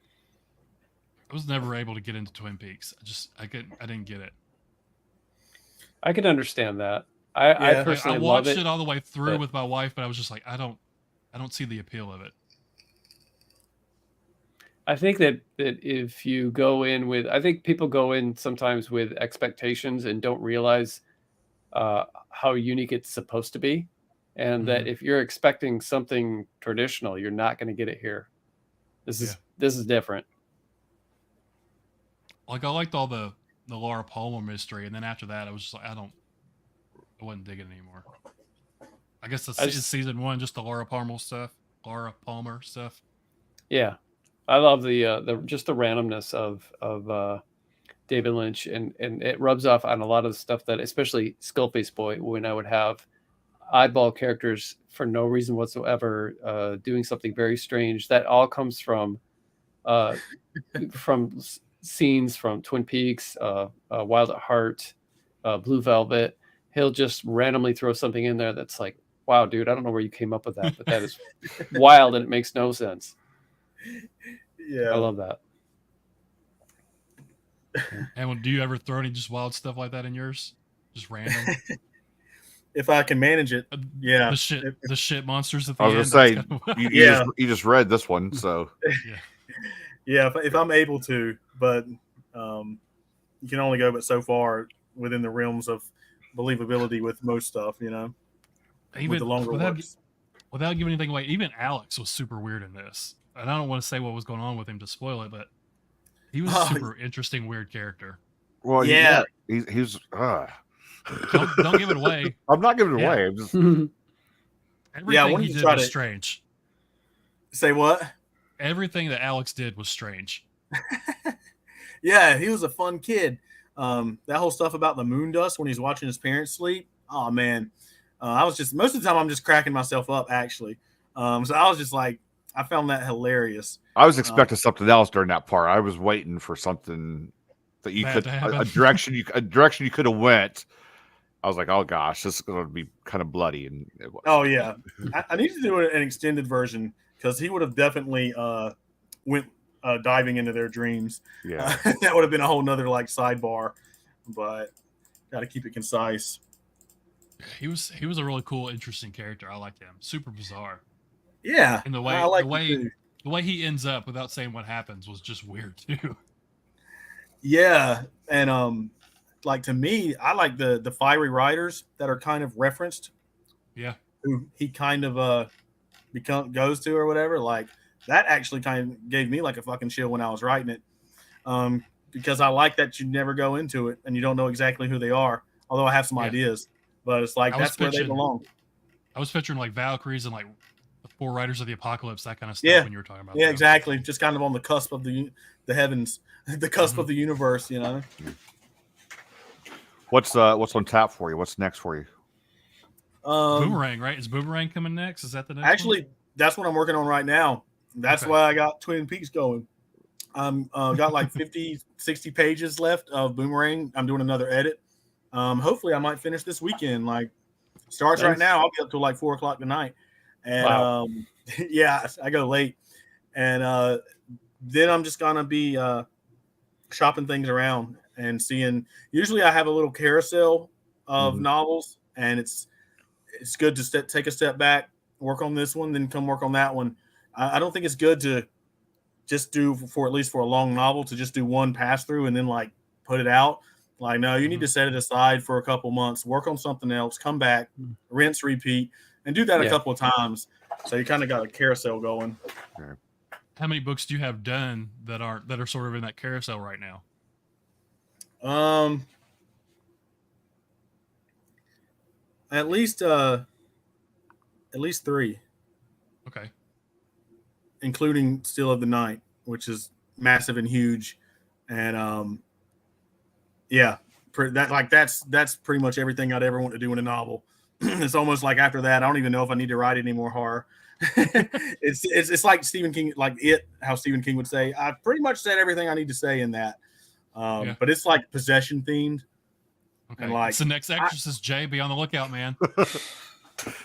I was never able to get into Twin Peaks. I didn't get it. I can understand that. I personally watched love it all the way through with my wife, but I was just like, I don't see the appeal of it. I think that if you go in with, I think people go in sometimes with expectations and don't realize how unique it's supposed to be. And that if you're expecting something traditional, you're not going to get it here. This is different. Like, I liked all the Laura Palmer mystery, and then after that, I was just like, I I wasn't digging it anymore. I guess just- season 1 just the Laura Palmer stuff. Yeah, I love the just the randomness of David Lynch, and it rubs off on a lot of the stuff that, especially Skullface Boy, when I would have eyeball characters for no reason whatsoever doing something very strange. That all comes from scenes from Twin Peaks, Wild at Heart, Blue Velvet. He'll just randomly throw something in there that's like, wow, dude, I don't know where you came up with that, but that is wild and it makes no sense. Yeah, I love that. And do you ever throw any just wild stuff like that in yours? Just random? if I can manage it. Yeah, The shit monsters at the I end. was gonna say, Yeah. you just read this one, so yeah. If I'm able to, but you can only go but so far within the realms of believability with most stuff, you know. Even with the longer works. without giving anything away, even Alex was super weird in this. And I don't want to say what was going on with him to spoil it, but he was a super interesting, weird character. well, Yeah. he's. Don't give it away. I'm not giving it Yeah. away. I'm just, Everything when he you did try was to- strange. Say what? Everything that Alex did was strange. Yeah, he was a fun kid. That whole stuff about the moon dust when he's watching his parents sleep. Oh man, I was just most of the time I'm just cracking myself up actually. So I was just like, I found that hilarious. I was expecting something else during that part. I was waiting for something that you Bad could to happen. a direction you could have went. I was like, oh gosh, this is going to be kind of bloody. And it was. Oh yeah, I need to do an extended version because he would have definitely went diving into their dreams. Yeah. That would have been a whole nother like sidebar, but got to keep it concise. He was a really cool, interesting character. I liked him. Super bizarre. Yeah, And the way I like the way he ends up without saying what happens was just weird too. Yeah, and like to me, I like the fiery riders that are kind of referenced. Yeah. Who he kind of goes to or whatever. Like that actually kind of gave me like a fucking chill when I was writing it, because I like that you never go into it and you don't know exactly who they are. Although I have some ideas, but it's like that's where they belong. I was picturing like Valkyries and like the Four Riders of the Apocalypse, that kind of stuff. Yeah. When you were talking about Yeah, that. exactly. Just kind of on the cusp of the heavens, the cusp of the universe. You know. What's on tap for you? What's next for you? Boomerang, right? Is Boomerang coming next? Is that the next Actually, that's what I'm working on right now. That's why I got Twin Peaks going. I'm got like 50, 60 pages left of Boomerang. I'm doing another edit. Hopefully I might finish this weekend. Like starts right now. I'll be up till like 4:00 tonight. And yeah, I go late. And then I'm just gonna be shopping things around and seeing. Usually I have a little carousel of novels, and it's good to take a step back, work on this one, then come work on that one. I don't think it's good to just do for at least for a long novel to just do one pass through and then like put it out. Like, no, you need to set it aside for a couple months, work on something else, come back, rinse, repeat, and do that a couple of times. So you kind of got a carousel going. How many books do you have done that are sort of in that carousel right now? At least 3. Okay. Including Still of the Night, which is massive and huge. And that's pretty much everything I'd ever want to do in a novel. It's almost like after that, I don't even know if I need to write any more horror. It's like Stephen King, how Stephen King would say, I pretty much said everything I need to say in that. But it's like possession themed. Okay. And like it's the next Exorcist, Jay. Be on the lookout, man.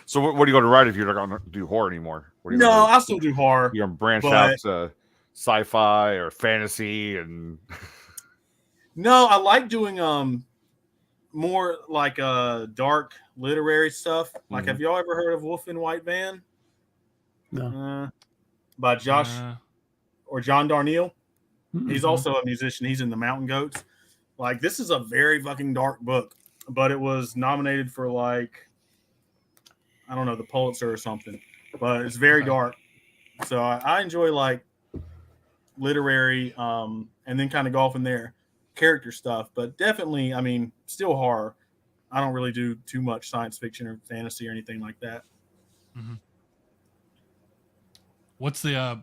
So what are you going to write if you're not going to do horror anymore? No, I'll still do horror. You're going to branch out to sci-fi or fantasy and. No, I like doing more like dark literary stuff. Like, have y'all ever heard of Wolf in White Van? No. By Josh or John Darnielle. He's also a musician. He's in the Mountain Goats. Like, this is a very fucking dark book, but it was nominated for like, I don't know, the Pulitzer or something. But it's very dark. So I enjoy like literary and then kind of go off in there. Character stuff, but definitely, I mean, still horror. I don't really do too much science fiction or fantasy or anything like that. Mm-hmm. What's the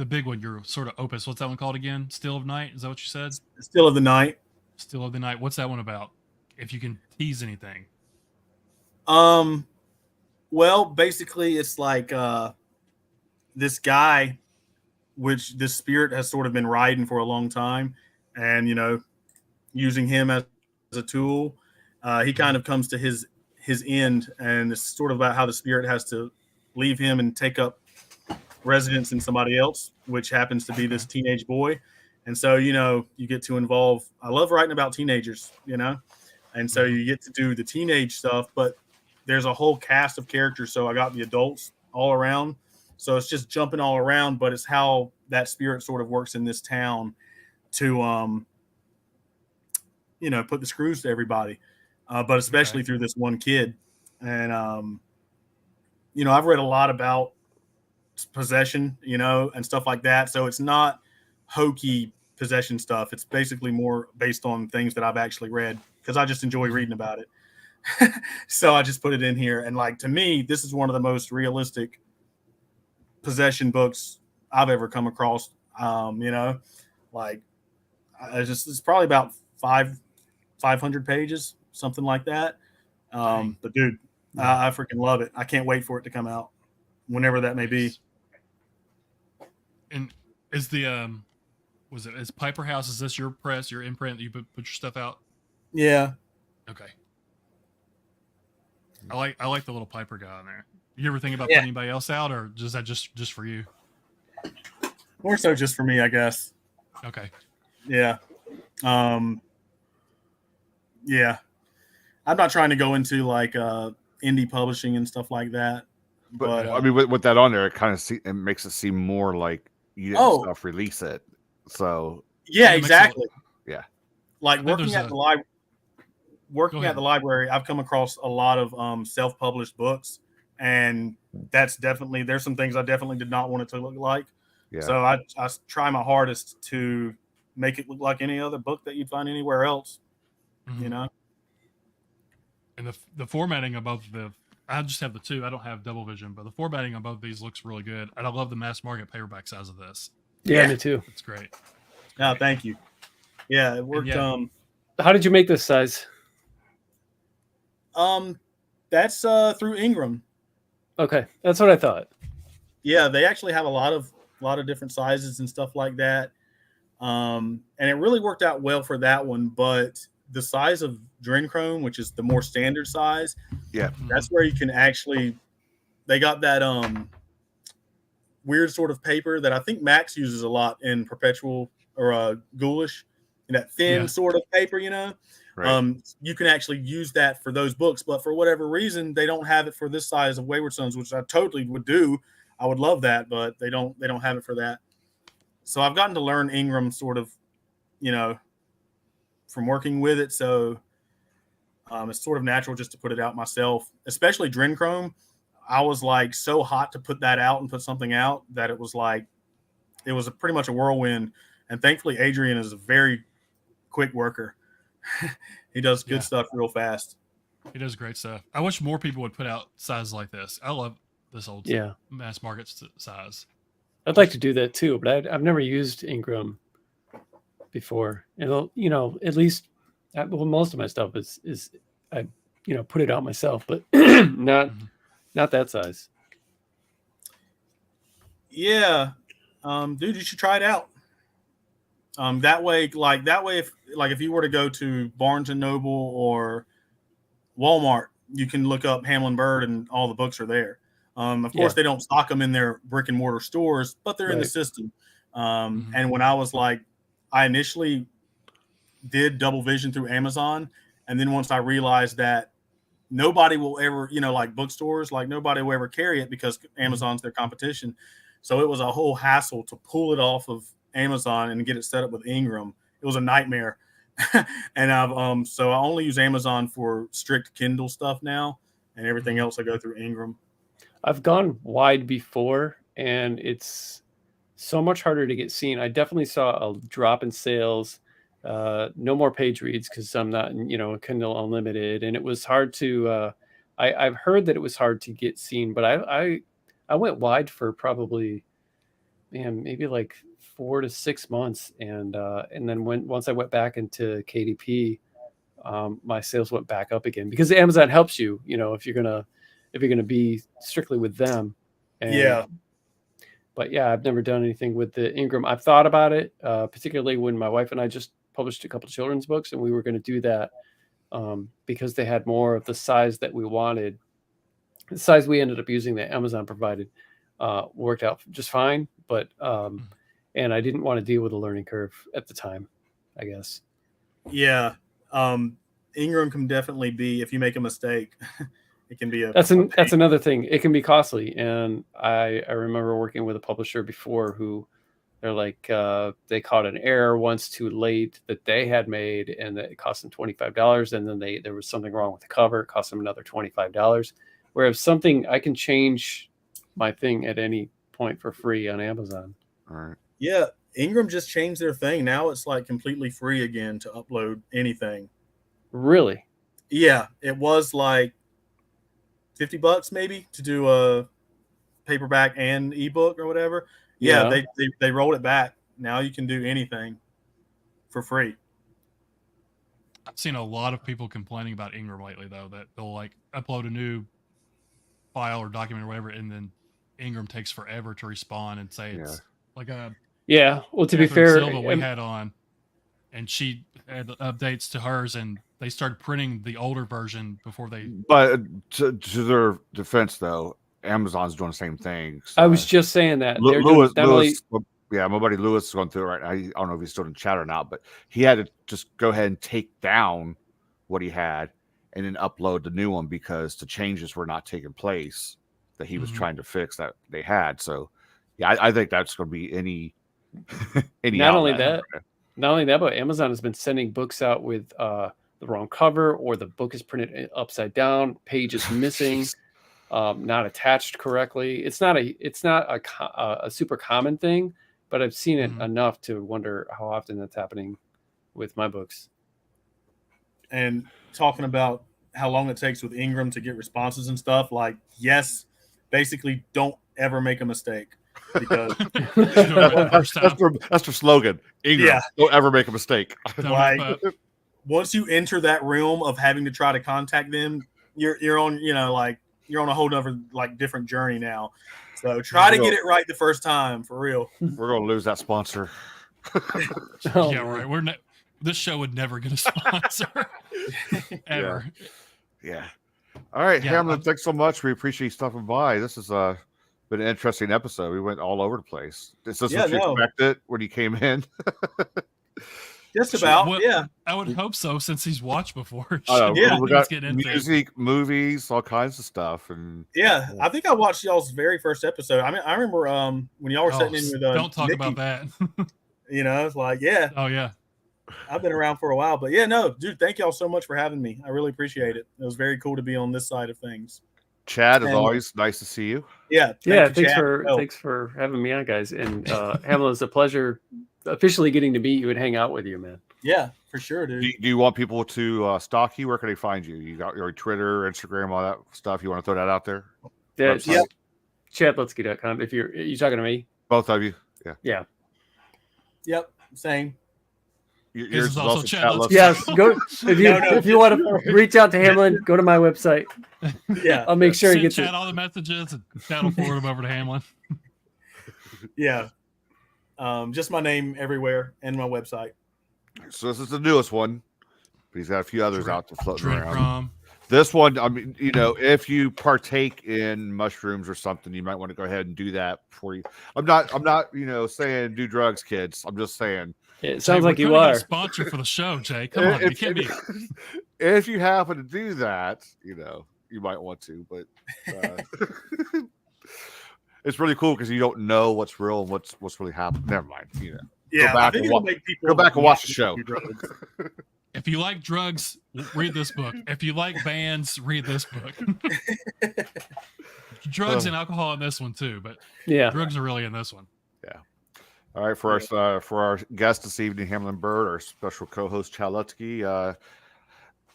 big one? Your sort of opus. What's that one called again? Still of Night. Is that what you said? Still of the Night. Still of the Night. What's that one about? If you can tease anything. Well, basically, it's like this guy, which this spirit has sort of been riding for a long time, and using him as a tool, he kind of comes to his end, and it's sort of about how the spirit has to leave him and take up residence in somebody else, which happens to be this teenage boy. And so, you get to involve. I love writing about teenagers, and so you get to do the teenage stuff, but there's a whole cast of characters. So I got the adults all around. So it's just jumping all around, but it's how that spirit sort of works in this town to, put the screws to everybody, but especially through this one kid. And, I've read a lot about possession, and stuff like that. So it's not hokey possession stuff. It's basically more based on things that I've actually read because I just enjoy reading about it. So I just put it in here. And like, to me, this is one of the most realistic possession books I've ever come across. Like it's probably about 500 pages, something like that. But dude, I freaking love it. I can't wait for it to come out whenever that may be. And is the is Piper House, is this your press, your imprint that you put your stuff out? Yeah. Okay. I like the little Piper guy on there. You ever think about putting anybody else out, or is that just for you? More so just for me, I guess. Okay. Yeah. Yeah. I'm not trying to go into like indie publishing and stuff like that. But I mean, with that on there, it makes it seem more like you didn't self-release it. So yeah, exactly. Yeah. Like working at the library, I've come across a lot of self-published books, and that's definitely, there's some things I definitely did not want it to look like. Yeah. So I try my hardest to make it look like any other book that you'd find anywhere else. Mm-hmm. And the formatting above I just have the two. I don't have double vision, but the formatting on both these looks really good. And I love the mass market paperback size of this. Yeah, me too. It's great. No, thank you. Yeah, it worked. How did you make this size? That's through Ingram. Okay, that's what I thought. Yeah, they actually have a lot of different sizes and stuff like that. And it really worked out well for that one, but the size of DRENCRoM, which is the more standard size, that's where you can actually, they got that weird sort of paper that I think Max uses a lot in Perpetual or Ghoulish, and that thin sort of paper, Right. You can actually use that for those books, but for whatever reason, they don't have it for this size of WAYWARD SUNS, which I totally would do. I would love that, but they don't have it for that. So I've gotten to learn Ingram sort of, from working with it. So it's sort of natural just to put it out myself, especially DRENCRoM. I was like so hot to put that out and put something out that it was pretty much a whirlwind. And thankfully, Adrian is a very quick worker. He does good stuff real fast. He does great stuff. I wish more people would put out sizes like this. I love this old mass market size. I'd like to do that too, but I've never used Ingram before. And at least most of my stuff is I put it out myself, but not that size. Yeah, dude, you should try it out. That way, if you were to go to Barnes and Noble or Walmart, you can look up Hamelin Bird and all the books are there. Of course, they don't stock them in their brick and mortar stores, but they're in the system. And when I was I initially did double vision through Amazon, and then once I realized that nobody will ever, bookstores, nobody will ever carry it because Amazon's their competition. So it was a whole hassle to pull it off of Amazon and get it set up with Ingram. It was a nightmare. And I've so I only use Amazon for strict Kindle stuff now, and everything else I go through Ingram. I've gone wide before, and it's so much harder to get seen. I definitely saw a drop in sales no more page reads because I'm not, Kindle Unlimited, and it was hard to. I've heard that it was hard to get seen, but I went wide for probably, man, maybe like 4 to 6 months, and then once I went back into KDP, my sales went back up again because Amazon helps you, if you're gonna be strictly with them. And, Yeah. But yeah, I've never done anything with the Ingram. I've thought about it, particularly when my wife and I just published a couple of children's books, and we were going to do that because they had more of the size that we wanted. The size we ended up using that Amazon provided worked out just fine, but and I didn't want to deal with a learning curve at the time, I guess. Yeah. Ingram can definitely be, if you make a mistake, it can be that's another thing. It can be costly. And I remember working with a publisher before who they're like, they caught an error once too late that they had made, and that it cost them $25. And then there was something wrong with the cover. It cost them another $25. Whereas something, I can change my thing at any point for free on Amazon. All right. Yeah. Ingram just changed their thing. Now it's like completely free again to upload anything. Really? Yeah. It was like $50 maybe to do a paperback and ebook or whatever. Yeah. They rolled it back. Now you can do anything for free. I've seen a lot of people complaining about Ingram lately, though, that they'll like upload a new file or document or whatever, and then Ingram takes forever to respond and say it's like a Well, to be Catherine fair, Silva we had on, and she had updates to hers, and they started printing the older version before they. But to their defense, though, Amazon's doing the same thing. So I was just saying that. Yeah, my buddy Lewis is going through it right now. I don't know if he's still in chat or not, but he had to just go ahead and take down what he had and then upload the new one because the changes were not taking place that he was trying to fix that they had. So, yeah, I think that's going to be any. Not only that, but Amazon has been sending books out with the wrong cover, or the book is printed upside down, page is missing, not attached correctly. It's not a super common thing, but I've seen it enough to wonder how often that's happening with my books. And talking about how long it takes with Ingram to get responses and stuff, like, yes, basically don't ever make a mistake. Because that's the slogan. Ingram, don't ever make a mistake. Like, once you enter that realm of having to try to contact them, you're on, you're on a whole other different journey now. So try to get it right the first time, for real. We're gonna lose that sponsor. Yeah, right. This show would never get a sponsor ever. Yeah. All right, Hamelin, thanks so much. We appreciate you stopping by. This has been an interesting episode. We went all over the place. Is this what you expected when you came in? Just about, yeah. I would hope so, since he's watched before. We got music, movies, all kinds of stuff, and I think I watched y'all's very first episode. I mean, I remember when y'all were sitting in with don't talk Nikki, about that. It's like, oh yeah, I've been around for a while, but dude, thank y'all so much for having me. I really appreciate it. It was very cool to be on this side of things. Chad, as always, nice to see you. Thanks for having me on, guys. And Hamelin, it's a pleasure officially getting to meet you and hang out with you, man. Yeah, for sure, dude. Do you want people to stalk you? Where can they find you? You got your Twitter, Instagram, all that stuff. You want to throw that out there? Yeah, ChadLutzke.com. If you're talking to me, both of you. Yeah. Yep. Same. Yours is also Chad Lutzke. Yes. Go if you want to reach out to Hamelin, go to my website. Yeah, I'll make sure he gets Chad all the messages, and Chad will forward them over to Hamelin. Yeah. Just my name everywhere and my website. So this is the newest one, but he's got a few others out there floating around. DRENCRoM. This one, I mean, if you partake in mushrooms or something, you might want to go ahead and do that before you. I'm not, saying do drugs, kids. I'm just saying. It sounds like you are are a sponsor for for the show, Jay. Come on, you can't be. If you happen to do that, you might want to, but it's really cool because you don't know what's real and what's really happening. Never mind. Yeah, go back and watch the show. If you like drugs, read this book. If you like bands, read this book. Drugs and alcohol in this one too, but drugs are really in this one. Yeah. All right, for our guest this evening, Hamelin Bird, our special co-host Chad Lutzke.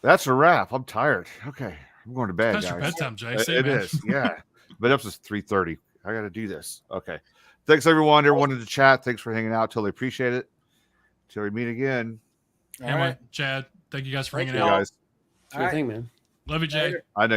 That's a wrap. I'm tired. Okay, I'm going to bed, That's guys. your bedtime, Jay. It is. Yeah, but up since 3:30. I got to do this. Okay. Thanks everyone in the chat. Thanks for hanging out. Totally appreciate it. Till we meet again. All Hamlin, right. Chad, thank you guys for Thank hanging you, out. Guys. Sure thing, man. Love you, Jay. Later. I know.